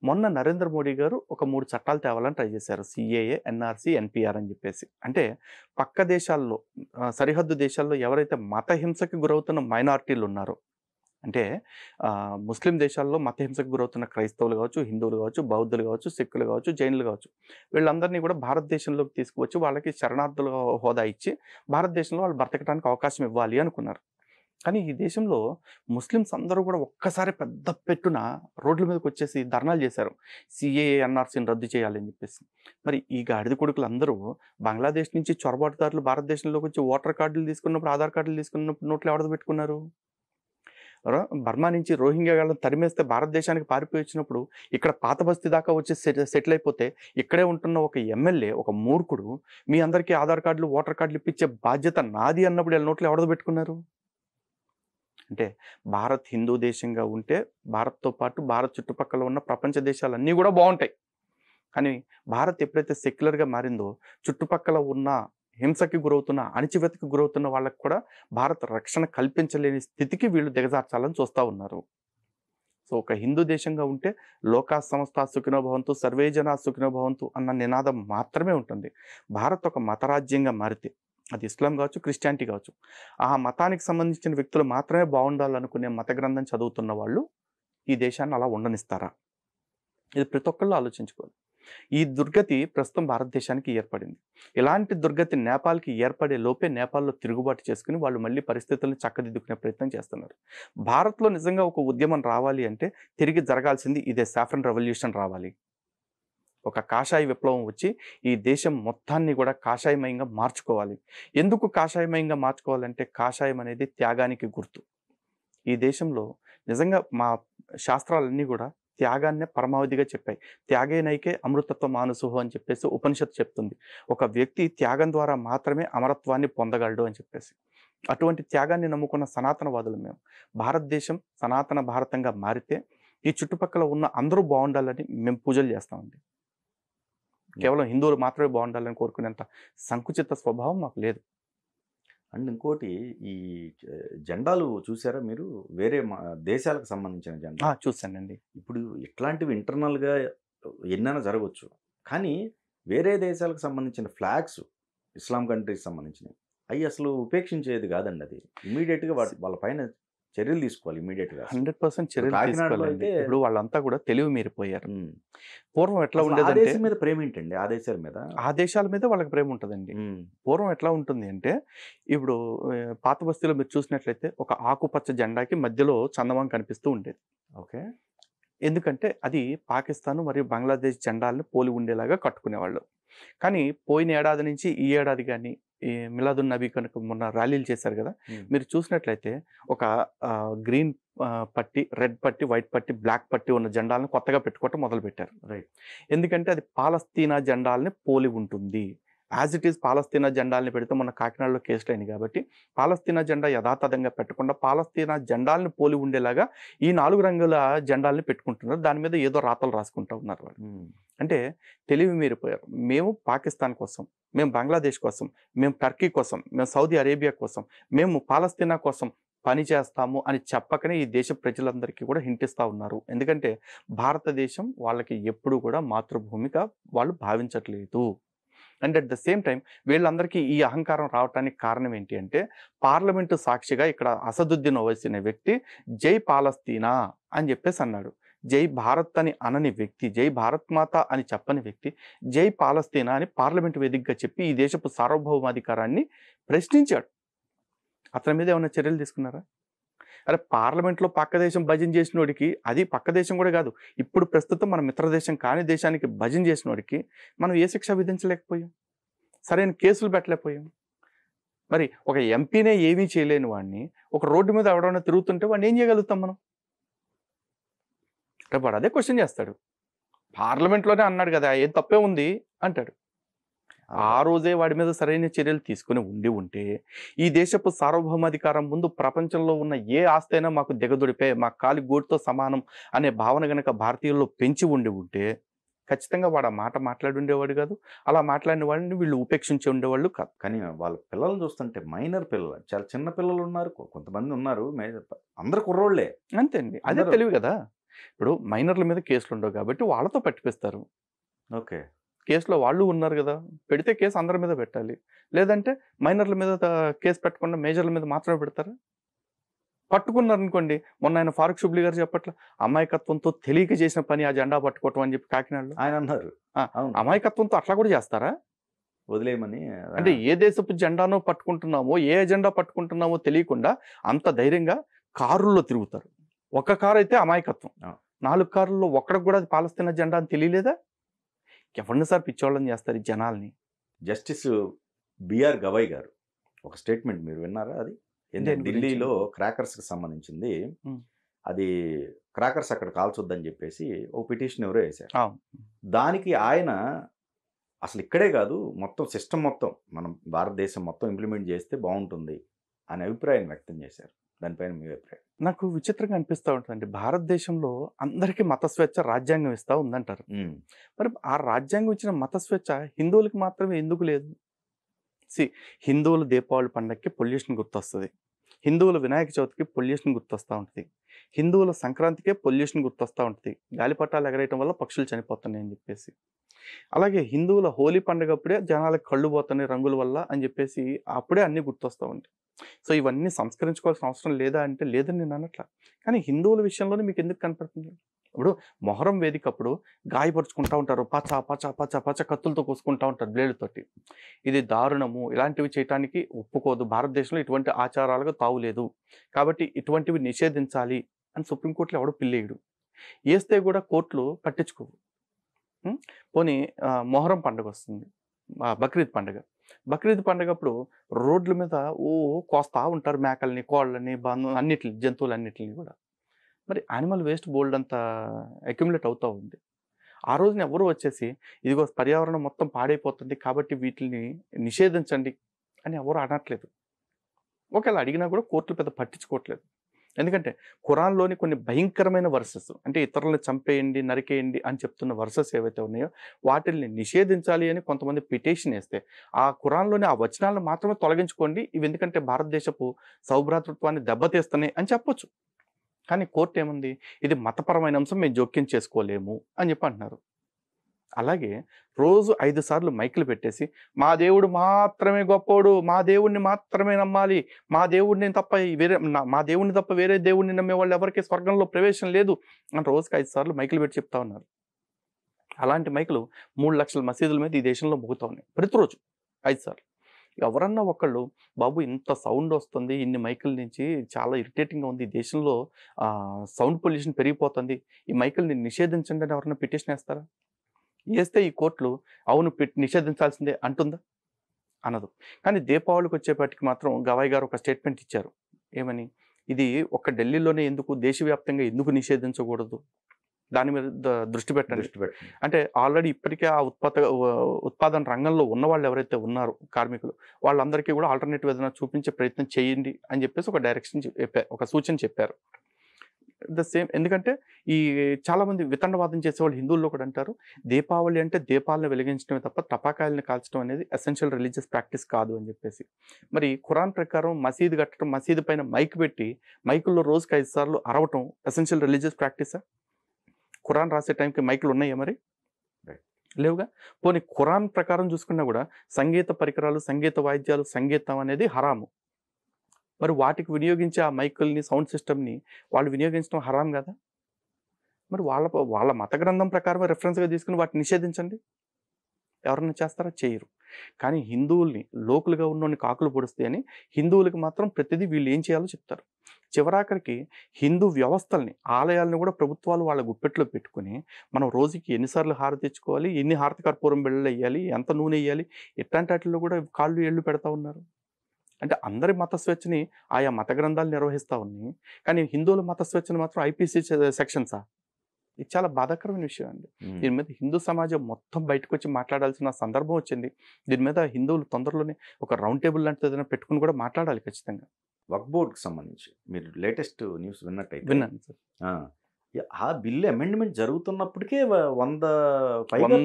మొన్న నరేంద్ర మోడీ గారు ఒక 3 చట్టాలు తేవాలని ట్రై చేశారు, సిఏఏ, ఎన్ఆర్సీ, ఎన్పిఆర్ అని చెప్పేసి. అంటే పక్క దేశాల్లో సరిహద్దు దేశాల్లో ఎవరైతే మత హింసకి గురవుతున్న మైనారిటీలు ఉన్నారో, అంటే ముస్లిం దేశాల్లో మత హింసకు గురవుతున్న క్రైస్తవులు కావచ్చు, హిందువులు కావచ్చు, బౌద్ధులు కావచ్చు, సిక్కులు కావచ్చు, జైనులు కావచ్చు, వీళ్ళందరినీ కూడా భారతదేశంలోకి తీసుకువచ్చి వాళ్ళకి శరణార్థుల హోదా ఇచ్చి భారతదేశంలో వాళ్ళు బ్రతకడానికి అవకాశం ఇవ్వాలి అనుకున్నారు. కానీ ఈ దేశంలో ముస్లిమ్స్ అందరూ కూడా ఒక్కసారి పెద్ద పెట్టున రోడ్ల మీదకి వచ్చేసి ధర్నాలు చేశారు, సిఏఏ, ఎన్ఆర్సీని రద్దు చేయాలని చెప్పేసి. మరి ఈ గాడిద కొడుకులు అందరూ బంగ్లాదేశ్ నుంచి చొరబాటుదారులు భారతదేశంలోకి వచ్చి ఓటర్ కార్డులు తీసుకున్నప్పుడు, ఆధార్ కార్డులు తీసుకున్నప్పుడు నోట్లు ఎవరిది పెట్టుకున్నారు? బర్మా నుంచి రోహింగ్యా వాళ్ళని తరిమేస్తే భారతదేశానికి పారిపోయి వచ్చినప్పుడు ఇక్కడ పాత బస్తీ దాకా వచ్చి సెటిల్ అయిపోతే ఇక్కడే ఉంటున్న ఒక ఎమ్మెల్యే, ఒక మూర్ఖుడు మీ అందరికీ ఆధార్ కార్డులు, ఓటర్ కార్డులు ఇప్పించే బాధ్యత నాది అన్నప్పుడు వీళ్ళ నోట్లు ఎవరిది పెట్టుకున్నారు? అంటే భారత్ హిందూ దేశంగా ఉంటే భారత్తో పాటు భారత్ చుట్టుపక్కల ఉన్న ప్రపంచ దేశాలన్నీ కూడా బాగుంటాయి. కానీ భారత్ ఎప్పుడైతే సెక్యులర్గా మారిందో చుట్టుపక్కల ఉన్న హింసకి గురవుతున్న, అణిచివేతకి గురవుతున్న వాళ్ళకు కూడా భారత్ రక్షణ కల్పించలేని స్థితికి వీళ్ళు దిగజార్చాలని చూస్తూ ఉన్నారు. సో ఒక హిందూ దేశంగా ఉంటే లోకా సమస్త సుఖినో భవంతు, సర్వే జనా సుఖినో భవంతు అన్న నినాదం మాత్రమే ఉంటుంది. భారత్ ఒక మతరాజ్యంగా మారితే, అది ఇస్లాం కావచ్చు, క్రిస్టియానిటీ కావచ్చు, ఆ మతానికి సంబంధించిన వ్యక్తులు మాత్రమే బాగుండాలనుకునే మత గ్రంథం చదువుతున్న వాళ్ళు ఈ దేశాన్ని అలా ఉండనిస్తారా? ఇది ప్రతి ఒక్కళ్ళు ఆలోచించుకోవాలి. ఈ దుర్గతి ప్రస్తుతం భారతదేశానికి ఏర్పడింది. ఇలాంటి దుర్గతి నేపాల్కి ఏర్పడే లోపే నేపాల్లో తిరుగుబాటు చేసుకుని వాళ్ళు మళ్ళీ పరిస్థితులను చక్కదిద్దుకునే ప్రయత్నం చేస్తున్నారు. భారత్లో నిజంగా ఒక ఉద్యమం రావాలి అంటే తిరిగి జరగాల్సింది ఇదే సాఫ్రన్ రెవల్యూషన్ రావాలి. ఒక కాషాయ విప్లవం వచ్చి ఈ దేశం మొత్తాన్ని కూడా కాషాయమయంగా మార్చుకోవాలి. ఎందుకు కాషాయమయంగా మార్చుకోవాలంటే కాషాయం అనేది త్యాగానికి గుర్తు. ఈ దేశంలో నిజంగా మా శాస్త్రాలన్నీ కూడా త్యాగాన్నే పరమావధిగా చెప్పాయి. త్యాగేనైకే అమృతత్వ మానసుహో అని చెప్పేసి ఉపనిషత్తు చెప్తుంది. ఒక వ్యక్తి త్యాగం ద్వారా మాత్రమే అమరత్వాన్ని పొందగలడు అని చెప్పేసి. అటువంటి త్యాగాన్ని నమ్ముకున్న సనాతనవాదులు మేము. భారతదేశం సనాతన భారతంగా మారితే ఈ చుట్టుపక్కల ఉన్న అందరూ బాగుండాలని మేము పూజలు చేస్తామండి. కేవలం హిందువులు మాత్రమే బాగుండాలని కోరుకునేంత సంకుచిత స్వభావం మాకు లేదు. అండ్ ఇంకోటి, ఈ జెండాలు చూసారా మీరు? వేరే దేశాలకు సంబంధించిన జెండా చూశానండి. ఇప్పుడు ఇట్లాంటివి ఇంటర్నల్గా ఎన్నైనా జరగవచ్చు, కానీ వేరే దేశాలకు సంబంధించిన ఫ్లాగ్స్, ఇస్లాం కంట్రీకి సంబంధించినవి, అవి అసలు ఉపేక్షించేది కాదండి. అది ఇమీడియట్గా వాళ్ళ పైన చర్యలు తీసుకోవాలి. ఇమీడియట్గా 100% చర్యలు తీసుకోవాలండి. ఇప్పుడు వాళ్ళంతా కూడా తెలివి మీరిపోయారు. పూర్వం ఎట్లా ఆ ఉండేది దేశం మీద ప్రేమ ఏంటండి? ఆ దేశాల మీద, ఆ దేశాల మీద వాళ్ళకి ప్రేమ ఉంటుందండి. పూర్వం ఎట్లా ఉంటుంది అంటే, ఇప్పుడు పాత బస్తీలో మీరు చూసినట్లయితే ఒక ఆకుపచ్చ జెండాకి మధ్యలో చందమామ కనిపిస్తూ ఉండేది. ఓకే. ఎందుకంటే అది పాకిస్తాన్ మరియు బంగ్లాదేశ్ జెండాలను పోలి ఉండేలాగా కట్టుకునేవాళ్ళు. కానీ పోయిన ఏడాది నుంచి ఈ ఏడాది కానీ ఈ మిలాదున్ నబీ కనుక మొన్న ర్యాలీలు చేశారు కదా, మీరు చూసినట్లయితే ఒక గ్రీన్ పట్టి, రెడ్ పట్టి, వైట్ పట్టి, బ్లాక్ పట్టి ఉన్న జెండాలను కొత్తగా పెట్టుకోవటం మొదలుపెట్టారు. రైట్. ఎందుకంటే అది పాలస్తీనా జెండాలని పోలి ఉంటుంది. యాజ్ ఇట్ ఈస్ పాలస్తీనా జెండాలని పెడితే మొన్న కాకినాడలో కేసులు అయింది కాబట్టి పాలస్తీనా జెండా యథాతథంగా పెట్టకుండా పాలస్తీనా జెండాలను పోలి ఉండేలాగా ఈ 4 రంగుల జెండాలని పెట్టుకుంటున్నారు. దాని మీద ఏదో రాతలు రాసుకుంటూ ఉన్నారు వాళ్ళు. అంటే తెలివి మీరిపోయారు. మేము పాకిస్తాన్ కోసం, మేము బంగ్లాదేశ్ కోసం, మేము టర్కీ కోసం, మేము సౌదీ అరేబియా కోసం, మేము పాలస్తీనా కోసం పని చేస్తాము అని చెప్పకనే ఈ దేశ ప్రజలందరికీ కూడా హింటిస్తూ ఉన్నారు. ఎందుకంటే భారతదేశం వాళ్ళకి ఎప్పుడు కూడా మాతృభూమిగా వాళ్ళు భావించట్లేదు. And at the same time వీళ్ళందరికీ ఈ అహంకారం రావడానికి కారణం ఏంటి అంటే, పార్లమెంటు సాక్షిగా ఇక్కడ అసదుద్దీన్ ఓవైసీ అనే వ్యక్తి జై పాలస్తీనా అని చెప్పేసి అన్నాడు. జై భారత్ అని అనని వ్యక్తి, జై భారత్ మాత అని చెప్పని వ్యక్తి జై పాలస్తీనా అని పార్లమెంట్ వేదికగా చెప్పి ఈ దేశపు సార్వభౌమాధికారాన్ని ప్రశ్నించాడు. అతని మీద ఏమైనా చర్యలు తీసుకున్నారా? అరే పార్లమెంట్లో పక్క దేశం భజన చేసినోడికి, అది పక్క దేశం కూడా కాదు, ఇప్పుడు ప్రస్తుతం మన మిత్ర దేశం కాని దేశానికి భజన చేసినోడికి మనం ఏ శిక్ష విధించలేకపోయాం, సరైన కేసులు పెట్టలేకపోయాం. మరి ఒక ఎంపీనే ఏమీ చేయలేని వాడిని ఒక రోడ్డు మీద ఎవడన్నా తిరుగుతుంటే వాడిని ఏం చేయగలుగుతాం మనం? రేపు వాడు అదే క్వశ్చన్ చేస్తాడు. పార్లమెంట్లోనే అన్నాడు కదా, ఏం తప్పే ఉంది అంటాడు. ఆ రోజే వాడి మీద సరైన చర్యలు తీసుకుని ఉంటే ఈ దేశపు సార్వభౌమాధికారం ముందు ప్రపంచంలో ఉన్న ఏ ఆస్తి అయినా మాకు దిగదొడిపే, మా కాలి గోటితో సమానం అనే భావన గనక భారతీయుల్లో పెంచి ఉంటే ఖచ్చితంగా వాడు ఆ మాట మాట్లాడి ఉండేవాడు కాదు. అలా మాట్లాడిన వాడిని వీళ్ళు ఉపేక్షించి ఉండేవాళ్ళు కాదు. కానీ వాళ్ళ పిల్లల్ని చూస్తుంటే మైనర్ పిల్లలు, చాలా చిన్న పిల్లలు ఉన్నారు, కొంతమంది ఉన్నారు, అందరు కుర్రోళ్లే. అంతే అండి, అదే తెలివి కదా. ఇప్పుడు మైనర్ల మీద కేసులు ఉండవు కాబట్టి వాళ్ళతో పట్టిపిస్తారు. ఓకే, కేసులో వాళ్ళు ఉన్నారు కదా, పెడితే కేసు అందరి మీద పెట్టాలి. లేదంటే మైనర్ల మీద కేసు పెట్టకుండా మేజర్ల మీద మాత్రమే పెడతారు. పట్టుకున్నారు అనుకోండి, మొన్న ఆయన ఫారూక్ షుబ్లీ గారు చెప్పట్ల అమాయకత్వంతో తెలియక చేసిన పని ఆ జెండా పట్టుకోవటం అని చెప్పి కాకినాడలో ఆయన అన్నారు. అమాయకత్వంతో అట్లా కూడా చేస్తారా? వదిలేయమని. అంటే ఏ దేశపు జెండానో పట్టుకుంటున్నామో, ఏ ఎజెండా పట్టుకుంటున్నామో తెలియకుండా అంత ధైర్యంగా కారుల్లో తిరుగుతారు. ఒక కారు అయితే అమాయకత్వం, 4 కారుల్లో ఒక్కడికి కూడా అది పాలస్తీనా జెండా అని తెలియలేదా? ఎవరిని సార్ పిచ్చోళ్ళని చేస్తారు ఈ జనాల్ని? జస్టిస్ బిఆర్ గవాయ్ గారు ఒక స్టేట్మెంట్ మీరు విన్నారా? అది ఢిల్లీలో క్రాకర్స్కి సంబంధించింది. అది క్రాకర్స్ అక్కడ కాల్చొద్దని చెప్పేసి ఒక పిటిషన్ ఎవరో వేశారు. దానికి ఆయన అసలు ఇక్కడే కాదు, మొత్తం సిస్టమ్ మొత్తం మనం భారతదేశం మొత్తం ఇంప్లిమెంట్ చేస్తే బాగుంటుంది అనే అభిప్రాయం వ్యక్తం చేశారు. దానిపైన మీ అభిప్రాయం? నాకు విచిత్రంగా అనిపిస్తూ ఉంటుందండి. భారతదేశంలో అందరికీ మత స్వేచ్ఛ రాజ్యాంగం ఇస్తూ ఉందంటారు. మరి ఆ రాజ్యాంగం ఇచ్చిన మత స్వేచ్ఛ హిందువులకి మాత్రమే ఎందుకు లేదు? హిందువుల దీపావళి పండగకి పొల్యూషన్ గుర్తొస్తుంది, హిందువుల వినాయక చవితికి పొల్యూషన్ గుర్తొస్తూ ఉంటుంది, హిందువుల సంక్రాంతికే పొల్యూషన్ గుర్తొస్తూ ఉంటుంది, గాలిపటాలు ఎగరేయటం వల్ల పక్షులు చనిపోతున్నాయి అని చెప్పేసి. అలాగే హిందువుల హోలీ పండుగ అప్పుడే జనాలకు కళ్ళు పోతున్నాయి రంగుల వల్ల అని చెప్పేసి అప్పుడే అన్నీ గుర్తొస్తూ ఉంటాయి. సో ఇవన్నీ సంస్కరించుకోవాల్సిన అవసరం లేదా అంటే లేదని నేను అనట్లా. కానీ హిందువుల విషయంలోనే మీకు ఎందుకు కనపడుతుంది? ఇప్పుడు మొహరం వేదికప్పుడు గాయపరుచుకుంటూ ఉంటారు, పచ పచ పచ పచ కత్తులతో కోసుకుంటూ ఉంటారు బ్లేడ్తోటి. ఇది దారుణము, ఇలాంటివి చేయటానికి ఒప్పుకోదు, భారతదేశంలో ఇటువంటి ఆచారాలకు తావులేదు, కాబట్టి ఇటువంటివి నిషేధించాలి అని సుప్రీంకోర్టులో ఎవడు పిల్లేయడు. వేస్తే కూడా కోర్టులు పట్టించుకోవు. పోనీ మొహరం పండుగ వస్తుంది, బక్రీద్ పండుగ. బక్రీద్ పండుగప్పుడు రోడ్ల మీద కోస్తా ఉంటారు మేకల్ని, కోళ్ళని, అన్నిటిని, జంతువులన్నిటిని కూడా. మరి యానిమల్ వేస్ట్ బోల్డ్ అంతా అక్యుములేట్ అవుతూ ఉంది. ఆ రోజున ఎవరు వచ్చేసి ఇదిగో పర్యావరణం మొత్తం పాడైపోతుంది కాబట్టి వీటిని నిషేధించండి అని ఎవరు అనట్లేదు. ఒకవేళ అడిగినా కూడా కోర్టులు పెద్ద పట్టించుకోవట్లేదు. ఎందుకంటే ఖురాన్లోని కొన్ని భయంకరమైన వర్సెస్, అంటే ఇతరులను చంపేయండి, నరికేయండి అని చెప్తున్న వర్సెస్ ఏవైతే ఉన్నాయో వాటిని నిషేధించాలి అని కొంతమంది పిటిషన్ వేస్తే ఆ ఖురాన్లోని ఆ వచనాలను మాత్రమే తొలగించుకోండి, ఇవి ఎందుకంటే భారతదేశపు సౌభ్రాతృత్వాన్ని దెబ్బతీస్తున్నాయి అని చెప్పొచ్చు. కానీ కోర్టు ఏముంది, ఇది మతపరమైన అంశం, మేము జోక్యం చేసుకోలేము అని చెప్పి అంటున్నారు. అలాగే రోజు 5 సార్లు మైకులు పెట్టేసి మా దేవుడు మాత్రమే గొప్పోడు, మా దేవుడిని మాత్రమే నమ్మాలి, మా దేవుడిని తప్ప వేరే దేవుడిని నమ్మే వాళ్ళు ఎవరికి స్వర్గంలో ప్రవేశం లేదు అని రోజుకి 5 సార్లు మైకులు పెట్టి చెప్తా ఉన్నారు. అలాంటి మైకులు 3 లక్షల మసీదుల మీద ఈ దేశంలో మోగుతూ ఉన్నాయి ప్రతిరోజు 5 సార్లు. ఎవరన్నా ఒకళ్ళు బాబు ఇంత సౌండ్ వస్తుంది ఇన్ని మైకుల నుంచి, చాలా ఇరిటేటింగ్గా ఉంది, ఈ దేశంలో సౌండ్ పొల్యూషన్ పెరిగిపోతుంది, ఈ మైకుల్ని నిషేధించండి అని ఎవరన్నా పిటిషన్ వేస్తారా? వేస్తే ఈ కోర్టులు అవును నిషేధించాల్సిందే అంటుందా? అనదు. కానీ దీపావళికి వచ్చేపాటికి మాత్రం గవాయ్ గారు ఒక స్టేట్మెంట్ ఇచ్చారు. ఏమని? ఇది ఒక్క ఢిల్లీలోనే ఎందుకు, దేశవ్యాప్తంగా ఎందుకు నిషేధించకూడదు, దాని మీద దృష్టి పెట్టండి. అంటే ఆల్రెడీ ఇప్పటికే ఆ ఉత్పాదన రంగంలో ఉన్న వాళ్ళు ఎవరైతే ఉన్నారో కార్మికులు, వాళ్ళందరికీ కూడా ఆల్టర్నేటివ్ ఏదైనా చూపించే ప్రయత్నం చేయండి అని చెప్పేసి ఒక డైరెక్షన్ ఒక సూచన చెప్పారు. ద సేమ్, ఎందుకంటే ఈ చాలామంది వితండవాదం చేసేవాళ్ళు హిందువుల్లో కూడా అంటారు, దీపావళి అంటే దీపాలను వెలిగించడమే తప్ప టపాకాయలను కాల్చడం అనేది ఎసెన్షియల్ రిలీజియస్ ప్రాక్టీస్ కాదు అని చెప్పేసి. మరి ఖురాన్ ప్రకారం మసీదు కట్టడం, మసీదు పైన మైక్ పెట్టి మైకుల్లో రోజుకి 5 సార్లు అరవటం ఎసెన్షియల్ రిలీజియస్ ప్రాక్టీసా? ఖురాన్ రాసే టైంకి మైకులు ఉన్నాయా? మరి లేవుగా. పోనీ ఖురాన్ ప్రకారం చూసుకున్నా కూడా సంగీత పరికరాలు, సంగీత వాయిద్యాలు, సంగీతం అనేది హరాము. మరి వాటికి వినియోగించే ఆ మైకుల్ని, సౌండ్ సిస్టమ్ని వాళ్ళు వినియోగించడం హరాం కదా? మరి వాళ్ళ మత గ్రంథం ప్రకారం రెఫరెన్స్గా తీసుకుని వాటిని నిషేధించండి. ఎవరన్నా చేస్తారా? చేయరు. కానీ హిందువుల్ని లోకులుగా ఉన్నోని కాకులు పొడిస్తే అని హిందువులకి మాత్రం ప్రతిదీ వీళ్ళు ఏం చేయాలో చెప్తారు. చివరాఖరికి హిందూ వ్యవస్థల్ని, ఆలయాలను కూడా ప్రభుత్వాలు వాళ్ళ గుప్పెట్లో పెట్టుకుని మనం రోజుకి ఎన్నిసార్లు హారతి తెచ్చుకోవాలి, ఎన్ని హారతి కర్పూరం బిళ్ళలు వేయాలి, ఎంత నూనె వేయాలి, ఇట్లాంటి వాటిల్లో కూడా కాళ్ళు ఏళ్ళు పెడతా ఉన్నారు. అంటే అందరి మత స్వేచ్ఛని ఆయా మత గ్రంథాలు నిర్వహిస్తూ ఉన్నాయి. కానీ హిందువుల మత స్వేచ్ఛను మాత్రం ఐపీసీ సెక్షన్సా? ఇది చాలా బాధాకరమైన విషయం అండి. దీని మీద హిందూ సమాజం మొత్తం బయటకు వచ్చి మాట్లాడాల్సిన సందర్భం వచ్చింది. దీని మీద హిందువులు తొందరలోనే ఒక రౌండ్ టేబుల్ లాంటిది ఏదైనా పెట్టుకుని కూడా మాట్లాడాలి ఖచ్చితంగా. వక్ఫ్ బోర్డుకి సంబంధించి మీరు లేటెస్ట్ న్యూస్ విన్నట్టయితే విన్నాను సార్. ఆ బిల్లు అమెండ్మెంట్ జరుగుతున్నప్పటికే 100 పైగా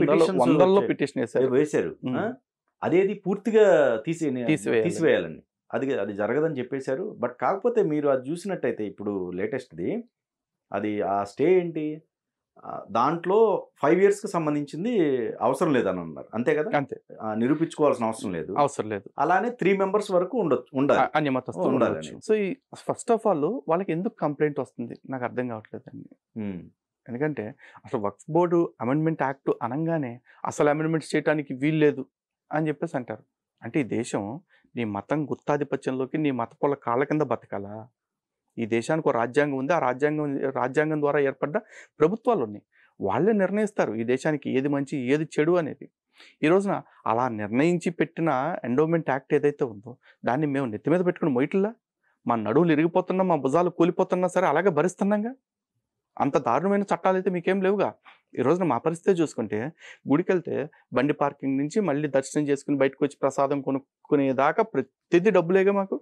వందల్లో పిటిషన్ వేశారు. అదేది పూర్తిగా తీసివేయాలని, అది జరగదని చెప్పేశారు. బట్ కాకపోతే మీరు అది చూసినట్టయితే ఇప్పుడు లేటెస్ట్ది అది ఆ స్టే ఏంటి, దాంట్లో 5 yearsకి సంబంధించింది అవసరం లేదని అన్నారు. అంతే కదా? అంతే, నిరూపించుకోవాల్సిన అవసరం లేదు. అలానే 3 members వరకు ఉండాలి, అన్యమతస్థులు ఉండాలి. సో ఈ ఫస్ట్ ఆఫ్ ఆల్ వాళ్ళకి ఎందుకు కంప్లైంట్ వస్తుంది నాకు అర్థం కావట్లేదండి. ఎందుకంటే అసలు వక్ఫ్ బోర్డు అమెండ్మెంట్ యాక్ట్ అనగానే అసలు అమెండ్మెంట్స్ చేయడానికి వీల్లేదు అని చెప్పేసి అంటారు. అంటే ఈ దేశం నీ మతం గుత్తాధిపత్యంలోకి నీ మత పొల కాళ్ళ కింద బతకాలా? ఈ దేశానికి ఒక రాజ్యాంగం ఉంది. ఆ రాజ్యాంగం ద్వారా ఏర్పడ్డ ప్రభుత్వాలు ఉన్నాయి. వాళ్ళే నిర్ణయిస్తారు ఈ దేశానికి ఏది మంచి ఏది చెడు అనేది. ఈ రోజున అలా నిర్ణయించి పెట్టిన ఎండోమెంట్ యాక్ట్ ఏదైతే ఉందో దాన్ని మేము నెత్తి మీద పెట్టుకుని మొయిట్లా మా నడువులు ఇరిగిపోతున్నా, మా భుజాలు కూలిపోతున్నా సరే అలాగే భరిస్తున్నాగా. అంత దారుణమైన చట్టాలు అయితే మీకేం లేవుగా. ఈ రోజున మా పరిస్థితి చూసుకుంటే గుడికి వెళ్తే బండి పార్కింగ్ నుంచి మళ్ళీ దర్శనం చేసుకుని బయటకు వచ్చి ప్రసాదం కొనుక్కునేదాకా ప్రతిదీ డబ్బులేగా మాకు.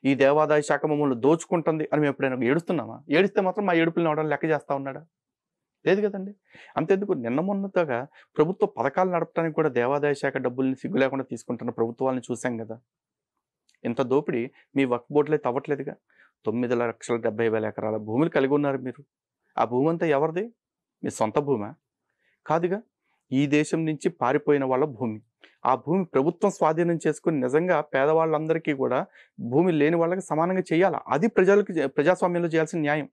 ఈ దేవాదాయ శాఖ మమ్మల్ని దోచుకుంటుంది అని మేము ఎప్పుడైనా ఏడుస్తున్నామా? ఏడిస్తే మాత్రం మా ఏడుపులను ఎవడని లెక్క చేస్తూ ఉన్నాడా? లేదు కదండి. అంతేందుకు నిన్న మొన్నగా ప్రభుత్వ పథకాలు నడపడానికి కూడా దేవాదాయ శాఖ డబ్బుల్ని సిగ్గు లేకుండా తీసుకుంటున్న ప్రభుత్వాలను చూసాం కదా. ఇంత దోపిడీ మీ వక్ఫ్ బోర్డులో తవ్వట్లేదుగా. 9,70,000 ఎకరాల భూములు కలిగి ఉన్నారు మీరు. ఆ భూమి అంతా ఎవరిది? మీ సొంత భూమా? కాదుగా. ఈ దేశం నుంచి పారిపోయిన వాళ్ళ భూమి. ఆ భూమి ప్రభుత్వం స్వాధీనం చేసుకుని నిజంగా పేదవాళ్ళందరికీ కూడా భూమి లేని వాళ్ళకి సమానంగా చేయాలి. అది ప్రజాస్వామ్యంలో చేయాల్సిన న్యాయం.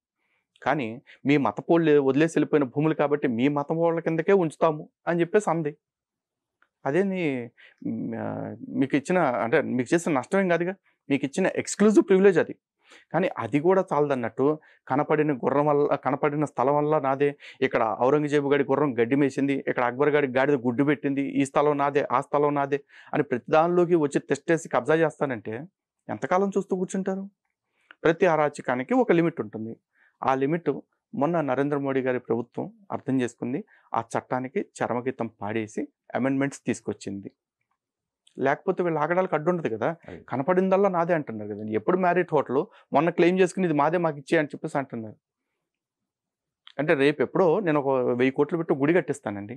కానీ మీ మత పోళ్ళు వదిలేసి వెళ్ళిపోయిన భూములు కాబట్టి మీ మతం వాళ్ళ కిందకే ఉంచుతాము అని చెప్పేసి అంది. అదేంది మీకు ఇచ్చిన, అంటే మీకు చేసిన నష్టమేం కాదుగా, మీకు ఇచ్చిన ఎక్స్క్లూజివ్ ప్రివిలేజ్ అది. కానీ అది కూడా చాలదన్నట్టు కనపడిన స్థలం వల్ల నాదే, ఇక్కడ ఔరంగజేబు గాడి గుర్రం గడ్డి మేసింది, ఇక్కడ అక్బర్ గాడి గాడిద గుడ్డు పెట్టింది, ఈ స్థలం నాదే ఆ స్థలం నాదే అని ప్రతి దానిలోకి వచ్చి టెస్టేసి కబ్జా చేస్తానంటే ఎంతకాలం చూస్తూ కూర్చుంటారు? ప్రతి అరాచకానికి ఒక లిమిట్ ఉంటుంది. ఆ లిమిట్ మొన్న నరేంద్ర మోడీ గారి ప్రభుత్వం అర్థం చేసుకుంది. ఆ చట్టానికి చరమగీతం పాడేసి అమెండ్మెంట్స్ తీసుకొచ్చింది. లేకపోతే వీళ్ళు ఆగడానికి అడ్డు ఉంటుంది కదా. కనపడిందల్లా నాదే అంటున్నారు కదండి. ఎప్పుడు మ్యారిట్ హోటల్ మొన్న క్లెయిమ్ చేసుకుని ఇది మాదే మాకు ఇచ్చే అని చెప్పేసి అంటున్నారు. అంటే రేపు ఎప్పుడో నేను ఒక 1000 కోట్లు పెట్టి గుడి కట్టిస్తానండి.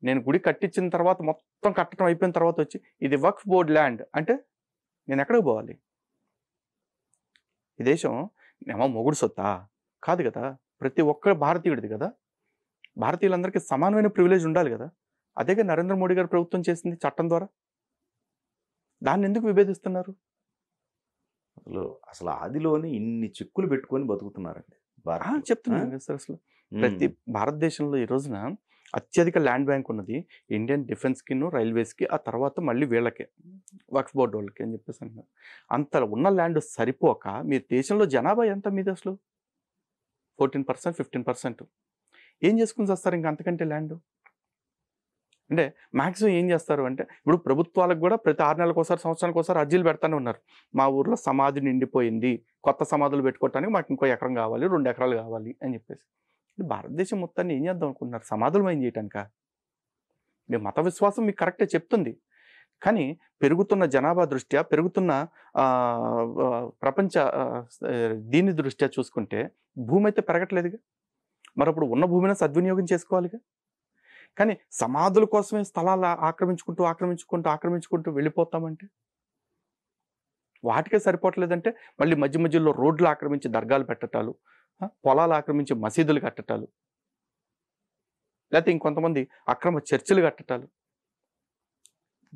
నేను గుడి కట్టించిన తర్వాత మొత్తం కట్టడం అయిపోయిన తర్వాత వచ్చి ఇది వక్ఫ్ బోర్డ్ ల్యాండ్ అంటే నేను ఎక్కడికి పోవాలి? ఈ దేశం ఏమో మొగుడు సొత్తా కాదు కదా. ప్రతి ఒక్క భారతీయుడిది కదా. భారతీయులందరికీ సమానమైన ప్రివిలేజ్ ఉండాలి కదా. అదేగా నరేంద్ర మోడీ గారు ప్రభుత్వం చేసింది చట్టం ద్వారా. దాన్ని ఎందుకు విభేదిస్తున్నారు? అసలు ఆదిలోనే ఇన్ని చిక్కులు పెట్టుకొని బతుకుతున్నారండి. చెప్తున్నాను సార్. అసలు ప్రతి భారతదేశంలో ఈ రోజున అత్యధిక ల్యాండ్ బ్యాంక్ ఉన్నది ఇండియన్ డిఫెన్స్కి, రైల్వేస్కి, ఆ తర్వాత మళ్ళీ వీళ్ళకే వక్ఫ్ బోర్డు వాళ్ళకి అని చెప్పేసి అంటున్నారు. అంత ఉన్న ల్యాండ్ సరిపోక మీ దేశంలో జనాభా ఎంత మీది అసలు? 14%, 15%. ఏం చేసుకుని వస్తారు ఇంకా అంతకంటే ల్యాండ్? అంటే మ్యాక్సిమం ఏం చేస్తారు అంటే ఇప్పుడు ప్రభుత్వాలకు కూడా ప్రతి 6 నెలలకు ఒకసారి, సంవత్సరానికి ఒకసారి అర్జీలు పెడతానే ఉన్నారు. మా ఊర్లో సమాధి నిండిపోయింది, కొత్త సమాధులు పెట్టుకోవటానికి మాకు ఇంకో ఎకరం కావాలి, 2 ఎకరాలు కావాలి అని చెప్పేసి. భారతదేశం మొత్తాన్ని ఏం చేద్దాం అనుకుంటున్నారు? సమాధులు ఏం చేయటానిక? మీ మత విశ్వాసం మీకు కరెక్టే చెప్తుంది. కానీ పెరుగుతున్న జనాభా దృష్ట్యా, పెరుగుతున్న ప్రపంచ దీని దృష్ట్యా చూసుకుంటే భూమి అయితే పెరగట్లేదుగా. మరప్పుడు ఉన్న భూమిని సద్వినియోగం చేసుకోవాలిగా. కానీ సమాధుల కోసమే స్థలాలు ఆక్రమించుకుంటూ వెళ్ళిపోతామంటే, వాటికే సరిపోవట్లేదంటే మళ్ళీ మధ్య మధ్యలో రోడ్లు ఆక్రమించి దర్గాలు పెట్టటాలు, పొలాలు ఆక్రమించి మసీదులు కట్టటాలు, లేకపోతే ఇంకొంతమంది అక్రమ చర్చిలు కట్టటాలు.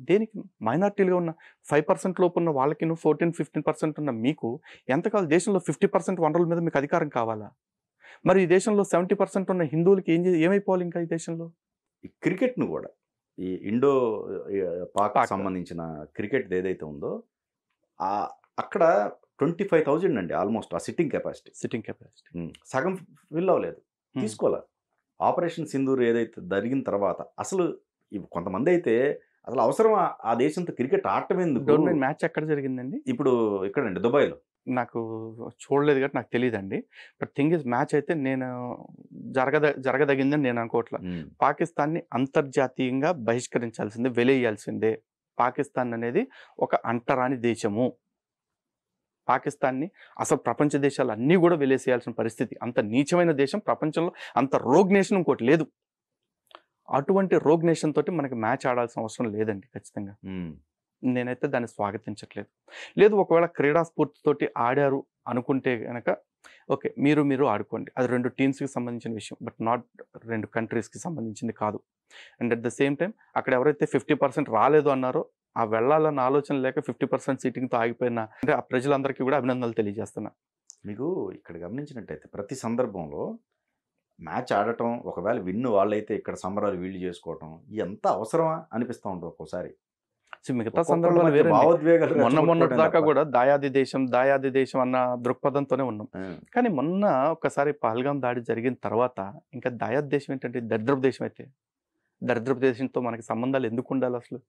దేనికి? మైనార్టీలుగా ఉన్న 5% లోపు ఉన్న వాళ్ళకి 14-15% ఉన్న మీకు ఎంతకాలం దేశంలో 50% వనరుల మీద మీకు అధికారం కావాలా? మరి ఈ దేశంలో 70% ఉన్న హిందువులకి ఏమైపోవాలి ఇంకా ఈ దేశంలో? ఈ క్రికెట్‌ను గూడా ఈ ఇండో పాక్ పాక్. సంబంధించిన క్రికెట్‌ది ఏదైతే ఉందో అక్కడ 25,000 అండి ఆల్మోస్ట్ ఆ సిట్టింగ్ కెపాసిటీ. Sitting capacity. సగం ఫిల్ అవ్వలేదు. తీసుకోలే. ఆపరేషన్ సింధూర్ ఏదైతే జరిగిన తర్వాత అసలు కొంతమంది అయితే అసలు అవసరమా ఆ దేశంతో క్రికెట్ ఆడటం ఎందుకు? టోర్నమెంట్ మ్యాచ్ ఎక్కడ జరిగిందండి? ఇప్పుడు ఇక్కడండి దుబాయ్‌లో. నాకు చూడలేదు కాబట్టి నాకు తెలీదండి. బట్ థింగ్ ఈజ్ మ్యాచ్ అయితే నేను జరగదగిందని నేను అనుకోవట్లా. పాకిస్తాన్‌ని అంతర్జాతీయంగా బహిష్కరించాల్సిందే, వెలేయాల్సిందే. పాకిస్తాన్ అనేది ఒక అంటరాని దేశము. పాకిస్తాన్‌ని అసలు ప్రపంచ దేశాలు అన్నీ కూడా వెలేసేయాల్సిన పరిస్థితి. అంత నీచమైన దేశం ప్రపంచంలో, అంత రోగ్ నేషన్ ఇంకోటి లేదు. అటువంటి రోగ్ నేషన్ తోటి మనకి మ్యాచ్ ఆడాల్సిన అవసరం లేదండి ఖచ్చితంగా. నేనైతే దాన్ని స్వాగతించట్లేదు. లేదు, ఒకవేళ క్రీడా స్ఫూర్తితోటి ఆడారు అనుకుంటే గనక ఓకే, మీరు ఆడుకోండి. అది 2 టీమ్స్‌కి సంబంధించిన విషయం. బట్ నాట్ 2 కంట్రీస్‌కి సంబంధించింది కాదు. And at the same time అక్కడ ఎవరైతే 50% రాలేదు అన్నారో, ఆ వెళ్ళాలన్న ఆలోచన లేక 50% సీటింగ్‌తో ఆగిపోయిన అంటే ఆ ప్రజలందరికీ కూడా అభినందనలు తెలియజేస్తున్నా. మీకు ఇక్కడ గమనించినట్టయితే ప్రతి సందర్భంలో మ్యాచ్ ఆడటం, ఒకవేళ విన్ వాళ్ళైతే ఇక్కడ సంబరాలు వీళ్ళు చేసుకోవటం ఎంత అవసరమా అనిపిస్తూ ఉంటుంది ఒక్కోసారి. మిగతా సందర్భాలు వేరే. భావోద్వేగాలు మొన్నటి దాకా కూడా దాయాది దేశం అన్న దృక్పథంతోనే ఉన్నాం. కానీ మొన్న ఒకసారి పహల్గాం దాడి జరిగిన తర్వాత ఇంకా దాయాద్ దేశం ఏంటంటే దరిద్రపు దేశం. అయితే దరిద్రపు దేశంతో మనకి సంబంధాలు ఎందుకు ఉండాలి? అసలు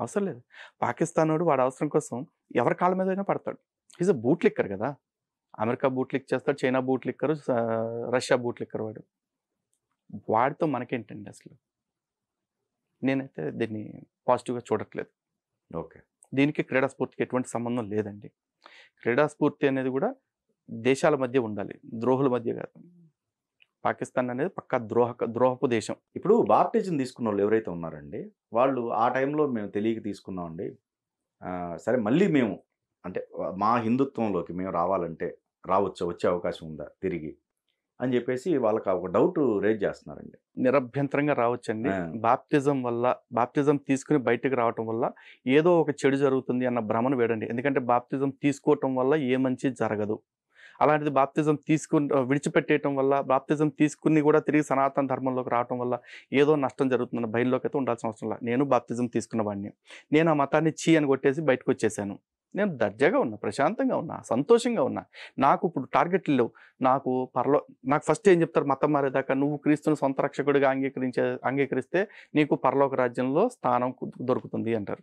అవసరం లేదు. పాకిస్తాన్ వాడు వాడి అవసరం కోసం ఎవరి కాళ్ళ మీద అయినా పడతాడు. ఈజ్ అ బూట్ లిక్కర్ కదా. అమెరికా బూట్ లిక్ చేస్తాడు, China boot liquor, Russia boot liquor వాడితో మనకేంటండి అసలు? నేనైతే దీన్ని పాజిటివ్గా చూడట్లేదు. ఓకే, దీనికి క్రీడా స్ఫూర్తికి ఎటువంటి సంబంధం లేదండి. క్రీడా స్ఫూర్తి అనేది కూడా దేశాల మధ్య ఉండాలి, ద్రోహుల మధ్య కాదు. పాకిస్తాన్ అనేది పక్కా ద్రోహపు దేశం. ఇప్పుడు బాప్టిజం తీసుకున్న వాళ్ళు ఎవరైతే ఉన్నారండి, వాళ్ళు ఆ టైంలో మేము తెలియక తీసుకున్నామండి, సరే మళ్ళీ మేము అంటే మా హిందుత్వంలోకి మేము రావాలంటే వచ్చే అవకాశం ఉందా తిరిగి అని చెప్పేసి వాళ్ళకి ఒక డౌట్ రేజ్ చేస్తున్నారండి. నిరభ్యంతరంగా రావచ్చండి. బాప్తిజం తీసుకుని బయటకు రావటం వల్ల ఏదో ఒక చెడు జరుగుతుంది అన్న భ్రమను వేడండి. ఎందుకంటే బాప్తిజం తీసుకోవటం వల్ల ఏ మంచి జరగదు. అలాంటిది బాప్తిజం విడిచిపెట్టేయటం వల్ల, బాప్తిజం తీసుకుని కూడా తిరిగి సనాతన ధర్మంలోకి రావటం వల్ల ఏదో నష్టం జరుగుతుందన్న భయంలోకి అయితే ఉండాల్సిన అవసరం లేదు. నేను బాప్తిజం తీసుకున్న వాడిని. నేను ఆ మతాన్ని అని కొట్టేసి బయటకు వచ్చేసాను. నేను దర్జాగా ఉన్నా, ప్రశాంతంగా ఉన్నా, సంతోషంగా ఉన్నా. నాకు ఇప్పుడు టార్గెట్లు లేవు. నాకు ఫస్ట్ ఏం చెప్తారు మతం మారేదాకా, నువ్వు క్రీస్తుని సొంత రక్షకుడిగా అంగీకరిస్తే నీకు పరలోక రాజ్యంలో స్థానం దొరుకుతుంది అంటారు.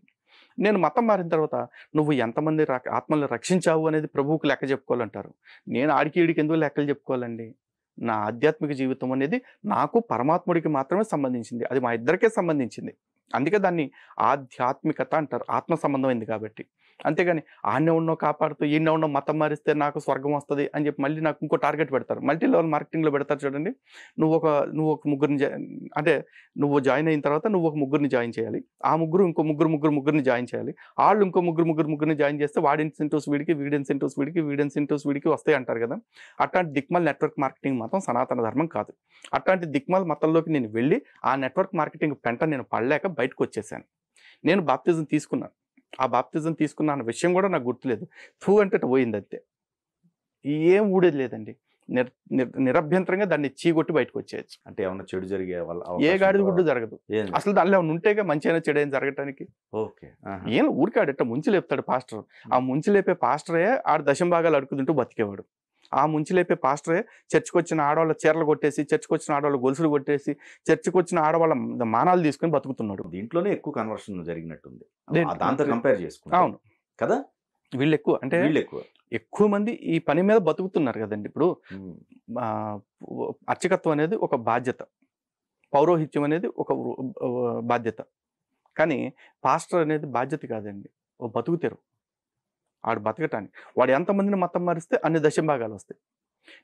నేను మతం మారిన తర్వాత నువ్వు ఎంతమంది ఆత్మల్ని రక్షించావు అనేది ప్రభువుకు లెక్క చెప్పుకోవాలంటారు. నేను ఈడికి ఎందుకు లెక్కలు చెప్పుకోవాలండి? నా ఆధ్యాత్మిక జీవితం అనేది నాకు పరమాత్ముడికి మాత్రమే సంబంధించింది. అది మా ఇద్దరికే సంబంధించింది. అందుకే దాన్ని ఆధ్యాత్మికత అంటారు, ఆత్మ సంబంధమైంది కాబట్టి. అంతేగాని ఆడనే ఉన్నో కాపాడుతూ ఈయన ఉన్నో మతం మారిస్తే నాకు స్వర్గం వస్తుంది అని చెప్పి మళ్ళీ నాకు ఇంకో టార్గెట్ పెడతారు. మల్టీ లెవెల్ మార్కెటింగ్లో పెడతారు చూడండి. నువ్వు ఒక ముగ్గురిని అంటే నువ్వు జాయిన్ అయిన తర్వాత నువ్వు ఒక ముగ్గురిని జాయిన్ చేయాలి, ఆ ముగ్గురు ఇంకో ముగ్గురిని జాయిన్ చేయాలి, వాళ్ళు ఇంకో ముగ్గురిని జాయిన్ చేస్తే వాడి ఇన్సెంటివ్స్ వీడికి, వీడి ఇన్సెంటివ్స్ వీడికి వస్తాయి అంటారు కదా. అట్లాంటి దిక్మల్ నెట్వర్క్ మార్కెటింగ్ మతం సనాతన ధర్మం కాదు. అట్లాంటి దిక్మల్ మతంలోకి నేను వెళ్ళి ఆ నెట్వర్క్ మార్కెటింగ్ పెంట నేను పడలేక బయటకు వచ్చేసాను. నేను బాప్తిజం తీసుకున్నాను. ఆ బాప్తిజం తీసుకున్న అన్న విషయం కూడా నాకు గుర్తులేదు. అంటే పోయింది అంతే. ఏం ఊడేది లేదండి. నిరభ్యంతరంగా దాన్ని చీగొట్టి బయటకు వచ్చేయచ్చు. అంటే ఏమన్నా చెడు జరిగే వల్ల ఏ గాడిద గుడ్డు జరగదు అసలు. దానిలో ఏమైనా ఉంటేగా మంచి అయినా చెడు అయినా జరగటానికి. ఓకే, ఏం ఊరికాడట ముంచి లేపుతాడు పాస్టర్. ఆ ముంచి లేపే పాస్టరే ఆడ దశంభాగాలు అడుగుతుంటూ బతికేవాడు. ఆ ముంచి లేపే పాస్టరే చర్చికి వచ్చిన ఆడవాళ్ళ చీరలు కొట్టేసి, చర్చికి వచ్చిన ఆడవాళ్ళ గొలుసులు కొట్టేసి, చర్చికి వచ్చిన ఆడవాళ్ళ మానాలు తీసుకుని బతుకుతున్నాడు. దీంట్లోనే ఎక్కువ కన్వర్షన్ జరిగినట్టుంది దాంతో కంపేర్ చేసుకుంటే. అవును కదా, వీళ్ళు ఎక్కువ అంటే ఎక్కువ మంది ఈ పని మీద బతుకుతున్నారు కదండి. ఇప్పుడు అర్చకత్వం అనేది ఒక బాధ్యత, పౌరోహిత్యం అనేది ఒక బాధ్యత. కానీ పాస్టర్ అనేది బాధ్యత కాదండి, ఓ బతుకుతారు. ఆడు బతకటానికి వాడు ఎంతమందిని మతం మారిస్తే అన్ని దశంభాగాలు వస్తాయి.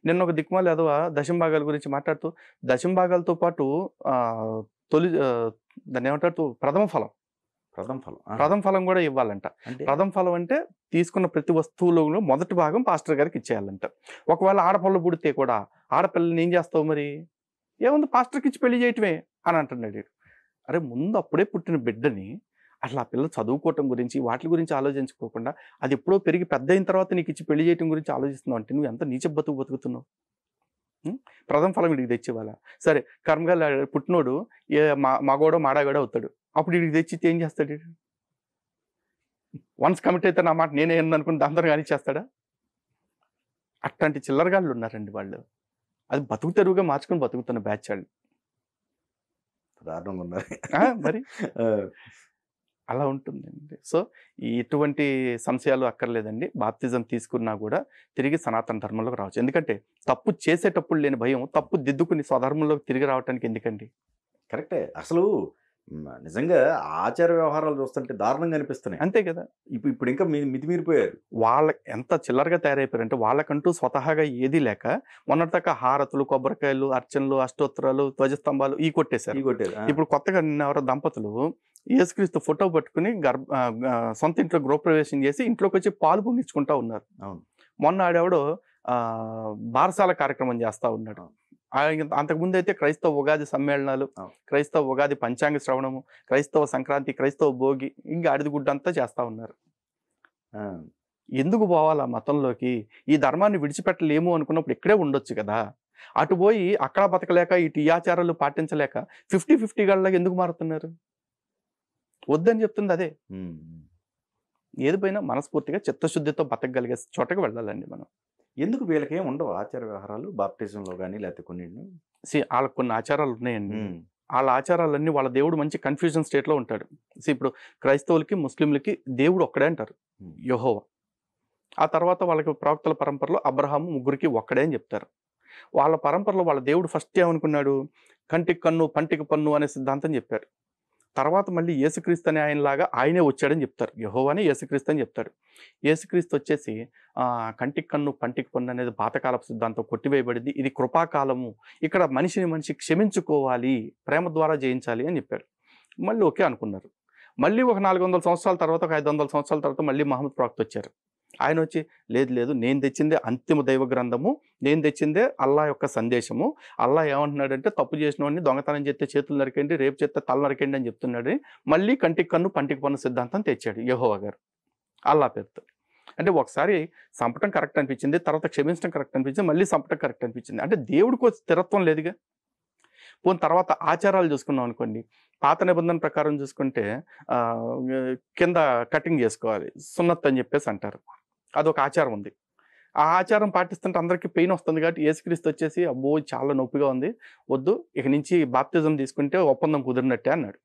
నిన్న ఒక దిక్మాల ఎదవ దశంభాగాల గురించి మాట్లాడుతూ దశంభాగాలతో పాటు దాన్ని ఏమంటారు ప్రథమ ఫలం కూడా ఇవ్వాలంట. ప్రథమ ఫలం అంటే తీసుకున్న ప్రతి వస్తువులో మొదటి భాగం పాస్టర్ గారికి ఇచ్చేయాలంట. ఒకవేళ ఆడపిల్ల పుడితే కూడా ఆడపిల్లని ఏం చేస్తావు మరి? ఏముంది, పాస్టర్కి ఇచ్చి పెళ్లి చేయటమే అని అంటున్నాడు. అరే ముందు అప్పుడే పుట్టిన బిడ్డని అట్లా ఆ పిల్ల చదువుకోవటం గురించి వాటి గురించి ఆలోచించుకోకుండా అది ఎప్పుడో పెరిగి పెద్ద అయిన తర్వాత నీకు ఇచ్చి పెళ్లి చేయటం గురించి ఆలోచిస్తున్నావు అంటే నువ్వు ఎంత నీచ బతుకుతున్నావు. ప్రథమ ఫలం వీడికి తెచ్చి ఇవ్వాలా? సరే కర్మగా పుట్టినోడు మగోడో మాడాగడో అవుతాడు. అప్పుడు వీడికి తెచ్చి ఏం చేస్తాడు? వన్స్ కమిట్ అయితే నా మాట నేనే అనుకుని దాంతో కానీ చేస్తాడా? అట్లాంటి చిల్లరగాళ్ళు ఉన్నారండి వాళ్ళు. అది బతుకు తెరువుగా మార్చుకొని బతుకుతున్న బ్యాచ్ వాళ్ళు. దారుణంగా ఉన్నారు. మరి అలా ఉంటుందండి. సో ఇటువంటి సంశయాలు అక్కర్లేదండి. బాప్తిజం తీసుకున్నా కూడా తిరిగి సనాతన ధర్మంలోకి రావచ్చు. ఎందుకంటే తప్పు చేసేటప్పుడు లేని భయం తప్పు దిద్దుకుని స్వధర్మంలోకి తిరిగి రావడానికి ఎందుకండి? కరెక్టే. అసలు నిజంగా ఆచార వ్యవహారాలు చూస్తుంటే దారుణంగా అనిపిస్తున్నాయి. అంతే కదా. ఇప్పుడు ఇంకా మితిమీరిపోయారు. వాళ్ళ ఎంత చిల్లరగా తయారైపోయారంటే వాళ్ళకంటూ స్వతహాగా ఏదీ లేక మొన్నటిదాకా హారతులు, కొబ్బరికాయలు, అర్చనలు, అష్టోత్తరాలు, ధ్వజస్తంభాలు ఈ కొట్టేశారు. ఇప్పుడు కొత్తగా ఎవరో దంపతులు యేసుక్రీస్తు ఫోటో పట్టుకుని సొంత ఇంట్లో గృహప్రవేశం చేసి ఇంట్లోకి వచ్చి పాలు పొంగించుకుంటా ఉన్నారు. మొన్న ఆడెవడో బారసాల కార్యక్రమం చేస్తా ఉన్నాడు. అంతకుముందు అయితే క్రైస్తవ ఉగాది సమ్మేళనాలు, క్రైస్తవ ఉగాది పంచాంగ శ్రవణము, క్రైస్తవ సంక్రాంతి, క్రైస్తవ భోగి, ఇంకా అడిదిగుడ్డంతా చేస్తా ఉన్నారు. ఎందుకు పోవాలి ఆ మతంలోకి? ఈ ధర్మాన్ని విడిచిపెట్టలేము అనుకున్నప్పుడు ఇక్కడే ఉండొచ్చు కదా. అటు పోయి అక్కడ బతకలేక ఇటు ఈ ఆచారాలు పాటించలేక 50-50 గళ్ళకి ఎందుకు మారుతున్నారు? వద్దని చెప్తుంది అదే. ఏది పోయినా మనస్ఫూర్తిగా చిత్తశుద్ధితో బతకగలిగే చోటకి వెళ్ళాలండి మనం. ఎందుకు వీళ్ళకేం ఉండవు ఆచార వ్యవహారాలు బాప్టిజంలో కానీ లేకపోతే కొన్ని వాళ్ళకి కొన్ని ఆచారాలు ఉన్నాయండి. వాళ్ళ ఆచారాలన్నీ వాళ్ళ దేవుడు మంచి కన్ఫ్యూజన్ స్టేట్లో ఉంటాడు. ఇప్పుడు క్రైస్తవులకి ముస్లింలకి దేవుడు ఒక్కడే అంటారు, యెహోవా. ఆ తర్వాత వాళ్ళకి ప్రవక్తల పరంపరలో అబ్రహాము ముగ్గురికి ఒక్కడే అని చెప్తారు. వాళ్ళ పరంపరలో వాళ్ళ దేవుడు ఫస్ట్ ఏమనుకున్నాడు? కంటికి కన్ను పంటికి పన్ను అనే సిద్ధాంతం చెప్పాడు. తర్వాత మళ్ళీ యేసుక్రీస్తు అనే ఆయనలాగా ఆయనే వచ్చాడని చెప్తారు. యెహోవానే యేసుక్రీస్తు అని చెప్తాడు. యేసుక్రీస్తు వచ్చేసి కంటికి కన్ను పంటికి పన్ను అనేది పాతకాలపు సిద్ధాంతం కొట్టివేయబడింది. ఇది కృపాకాలము. ఇక్కడ మనిషి క్షమించుకోవాలి, ప్రేమ ద్వారా జయించాలి అని చెప్పాడు. మళ్ళీ ఓకే అనుకున్నారు. మళ్ళీ ఒక 400 సంవత్సరాల తర్వాత, ఒక 500 సంవత్సరాల తర్వాత మళ్ళీ మహమ్మద్ ప్రవక్త వచ్చారు. ఆయన వచ్చి లేదు నేను తెచ్చిందే అంతిమ దైవ గ్రంథము, నేను తెచ్చిందే అల్లా యొక్క సందేశము. అల్లా ఏమంటున్నాడంటే తప్పు చేసిన వాడిని దొంగతనం చేస్తే చేతులు నరికండి, రేపు చేస్తే తల నరికండి అని చెప్తున్నాడు. మళ్ళీ కంటికి కన్ను పంటికి పన్ను సిద్ధాంతం తెచ్చాడు యెహోవా గారు అల్లా పేరుతో. అంటే ఒకసారి చంపటం కరెక్ట్ అనిపించింది, తర్వాత క్షమించడం కరెక్ట్ అనిపించింది, మళ్ళీ చంపటం కరెక్ట్ అనిపించింది. అంటే దేవుడికి స్థిరత్వం లేదుగా. పోనీ తర్వాత ఆచారాలు చూసుకున్నాం అనుకోండి. పాత నిబంధన ప్రకారం చూసుకుంటే కింద కటింగ్ చేసుకోవాలి, సున్నత్ అని చెప్పేసి అంటారు. అదొక ఆచారం ఉంది. ఆ ఆచారం పాటిస్తుంటే అందరికీ పెయిన్ వస్తుంది కాబట్టి యేసుక్రీస్తు వచ్చేసి అబ్బో చాలా నొప్పిగా ఉంది, వద్దు, ఇక నుంచి బాప్తిజం తీసుకుంటే ఒప్పందం కుదిరినట్టే అన్నాడు.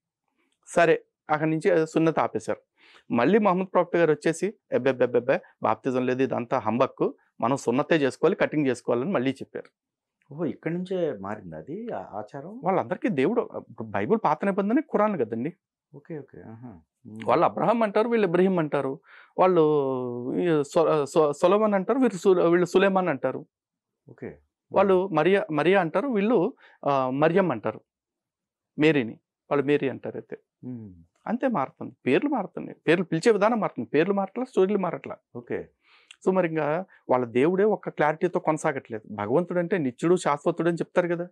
సరే అక్కడి నుంచి సున్నత ఆపేశారు. మళ్ళీ మహమ్మద్ ప్రవక్త గారు వచ్చేసి ఎబ్బెబ్బెబ్బెబ్బే బాప్తిజం లేదు, ఇదంతా హంబక్కు, మనం సున్నతే చేసుకోవాలి, కటింగ్ చేసుకోవాలని మళ్ళీ చెప్పారు. ఓహో, ఇక్కడి నుంచే మారింది అది ఆచారం. వాళ్ళందరికీ దేవుడు బైబుల్ పాత నిబంధన ఖురాన్ కదండి. ఓకే. వాళ్ళు అబ్రహాం అంటారు, వీళ్ళు ఇబ్రహీం అంటారు, వాళ్ళు సొలొమన్ అంటారు, వీళ్ళు సులేమాన్ అంటారు. ఓకే. వాళ్ళు మరియా అంటారు, వీళ్ళు మరియం అంటారు. మేరీని వాళ్ళు మేరీ అంటారు. అయితే అంతే మారుతుంది, పేర్లు మారుతున్నాయి, పేర్లు పిలిచే విధానం మారుతుంది, పేర్లు మారట్లా, స్టోరీలు మారట్లా. ఓకే. సో మరి ఇంకా వాళ్ళ దేవుడే ఒక క్లారిటీతో కొనసాగట్లేదు. భగవంతుడు అంటే నిత్యుడు, శాశ్వతుడు అని చెప్తారు కదా.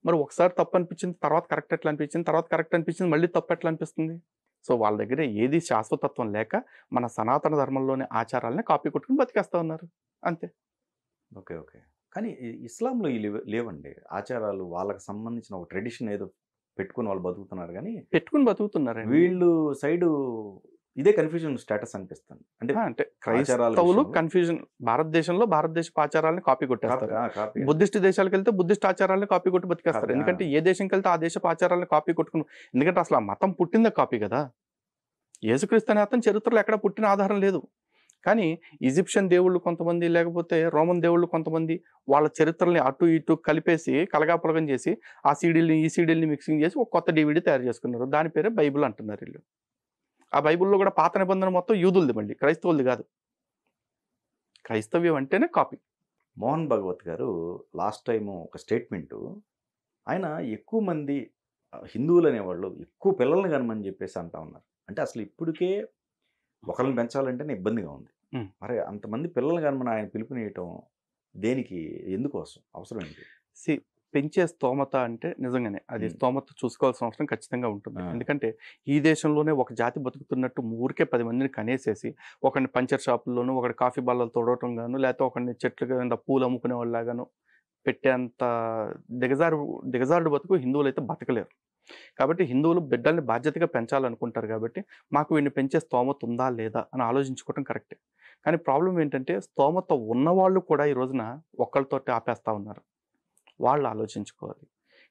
మరి ఒకసారి తప్పు అనిపించింది, తర్వాత కరెక్ట్ ఎట్లా అనిపించింది, తర్వాత కరెక్ట్ అనిపించింది, మళ్ళీ తప్పు ఎట్లా అనిపిస్తుంది? సో వాళ్ళ దగ్గర ఏది శాశ్వతత్వం లేక మన సనాతన ధర్మంలోని ఆచారాలని కాపీ కొట్టుకుని బతికేస్తా ఉన్నారు అంతే. ఓకే. కానీ ఇస్లాంలో లేవండి ఆచారాలు, వాళ్ళకి సంబంధించిన ఒక ట్రెడిషన్ ఏదో పెట్టుకుని వాళ్ళు బతుకుతున్నారు. కానీ పెట్టుకుని బతుకుతున్నారు వీళ్ళు సైడు ఇదే కన్ఫ్యూజన్ స్టేటస్ అనిపిస్తుంది. అంటే క్రైస్తవులు కన్ఫ్యూజన్, భారతదేశపు ఆచారాలను కాపీ కొట్టేస్తారు. బుద్ధిస్ట్ దేశాలకు వెళ్తే బుద్ధిస్ట్ ఆచారాలను కాపీ కొట్టి బతికేస్తారు. ఎందుకంటే ఏ దేశంకి వెళ్తే ఆ దేశపు ఆచారాలను కాపీ కొట్టుకుని, ఎందుకంటే అసలు ఆ మతం పుట్టిందే కాపీ కదా. యేసుక్రీస్తు అనే అతను చరిత్రలో ఎక్కడ పుట్టిన ఆధారం లేదు. కానీ ఈజిప్షియన్ దేవుళ్ళు కొంతమంది, లేకపోతే రోమన్ దేవుళ్ళు కొంతమంది వాళ్ళ చరిత్రల్ని అటు ఇటు కలిపేసి కలగాపులగం చేసి ఆ సీడీల్ని ఈ సీడీల్ని మిక్సింగ్ చేసి ఒక కొత్త DVD తయారు చేసుకున్నారు. దాని పేరే బైబుల్ అంటున్నారు వీళ్ళు. ఆ బైబుల్లో కూడా పాత నిబంధన మొత్తం యూదులది, మళ్ళీ క్రైస్తవులది కాదు. క్రైస్తవ్యం అంటేనే కాపీ. మోహన్ భగవత్ గారు లాస్ట్ టైము ఒక స్టేట్మెంటు, ఆయన ఎక్కువ మంది హిందువులు అనేవాళ్ళు ఎక్కువ పిల్లల్ని కనమని చెప్పేసి అంటా ఉన్నారు. అంటే అసలు ఇప్పటికే ఒకరిని పెంచాలంటేనే ఇబ్బందిగా ఉంది. మరి అంతమంది పిల్లల్ని కనమని ఆయన పిలుపునియటం దేనికి, ఎందుకోసం, అవసరం ఏంటి? పెంచే స్తోమత అంటే నిజంగానే అది స్తోమత చూసుకోవాల్సిన అవసరం ఖచ్చితంగా ఉంటుంది. ఎందుకంటే ఈ దేశంలోనే ఒక జాతి బతుకుతున్నట్టు ఊరికే 10 మందిని కనేసేసి ఒకరిని పంచర్ షాపుల్లోనూ, ఒకటి కాఫీ బాల్లలు తోడటం గాను, లేకపోతే ఒకరిని చెట్లు కింద పూలు అమ్ముకునే వాళ్ళలాగాను పెట్టేంత దిగజారుడు బతుకు హిందువులు అయితే బతకలేరు. కాబట్టి హిందువులు బిడ్డల్ని బాధ్యతగా పెంచాలనుకుంటారు కాబట్టి మాకు వీడిని పెంచే స్తోమత ఉందా లేదా అని ఆలోచించుకోవడం కరెక్టే. కానీ ప్రాబ్లం ఏంటంటే స్తోమత ఉన్నవాళ్ళు కూడా ఈ రోజున ఒక్కళ్ళతోటి ఆపేస్తా ఉన్నారు. వాళ్ళు ఆలోచించుకోవాలి.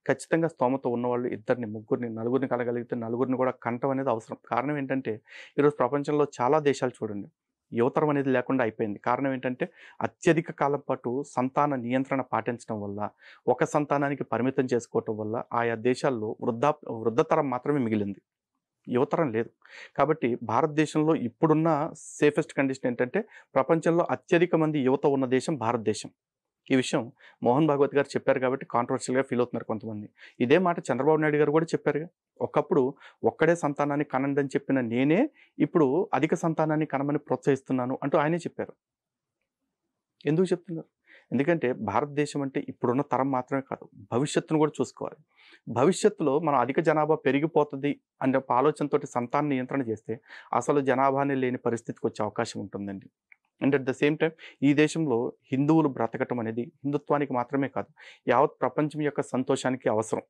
ఖచ్చితంగా స్తోమత ఉన్నవాళ్ళు ఇద్దరిని, ముగ్గురిని, నలుగురిని కలగలిగితే నలుగురిని కూడా కంటం అనేది అవసరం. కారణం ఏంటంటే ఈరోజు ప్రపంచంలో చాలా దేశాలు చూడండి యువతరం అనేది లేకుండా అయిపోయింది. కారణం ఏంటంటే అత్యధిక కాలం పాటు సంతాన నియంత్రణ పాటించడం వల్ల, ఒక సంతానానికి పరిమితం చేసుకోవటం వల్ల ఆయా దేశాల్లో వృద్ధతరం మాత్రమే మిగిలింది. యువతరం లేదు. కాబట్టి భారతదేశంలో ఇప్పుడున్న సేఫెస్ట్ కండిషన్ ఏంటంటే ప్రపంచంలో అత్యధిక మంది యువత ఉన్న దేశం భారతదేశం. ఈ విషయం మోహన్ భాగవత్ గారు చెప్పారు కాబట్టి కాంట్రవర్షియల్‌గా ఫీల్ అవుతున్నారు కొంతమంది. ఇదే మాట చంద్రబాబు నాయుడు గారు కూడా చెప్పారుగా. ఒకప్పుడు ఒక్కడే సంతానాన్ని కనండి అని చెప్పిన నేనే ఇప్పుడు అధిక సంతానాన్ని కనమని ప్రోత్సహిస్తున్నాను అంటూ ఆయనే చెప్పారు. ఎందుకు చెప్తున్నారు? ఎందుకంటే భారతదేశం అంటే ఇప్పుడున్న తరం మాత్రమే కాదు, భవిష్యత్తును కూడా చూసుకోవాలి. భవిష్యత్తులో మనం అధిక జనాభా పెరిగిపోతుంది అనే ఒక ఆలోచనతోటి సంతాన నియంత్రణ చేస్తే అసలు జనాభానే లేని పరిస్థితికి వచ్చే అవకాశం ఉంటుందండి. And at the same time ఈ దేశంలో హిందువులు బ్రతకటం అనేది హిందుత్వానికి మాత్రమే కాదు, యావత్ ప్రపంచం యొక్క సంతోషానికి అవసరం.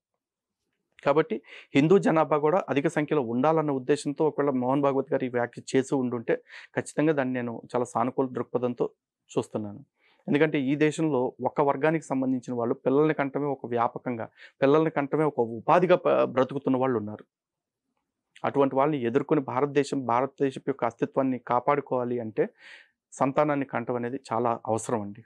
కాబట్టి హిందూ జనాభా కూడా అధిక సంఖ్యలో ఉండాలన్న ఉద్దేశంతో ఒకవేళ మోహన్ భాగవత్ గారు ఈ వ్యాఖ్య చేసి ఉండుంటే ఖచ్చితంగా దాన్ని నేను చాలా సానుకూల దృక్పథంతో చూస్తున్నాను. ఎందుకంటే ఈ దేశంలో ఒక వర్గానికి సంబంధించిన వాళ్ళు పిల్లల్ని కంటమే ఒక వ్యాపకంగా, పిల్లల్ని కంటమే ఒక ఉపాధిగా బ్రతుకుతున్న వాళ్ళు ఉన్నారు. అటువంటి వాళ్ళని ఎదుర్కొని భారతదేశం యొక్క అస్తిత్వాన్ని కాపాడుకోవాలి అంటే సంతానాన్ని కంటం అనేది చాలా అవసరం అండి.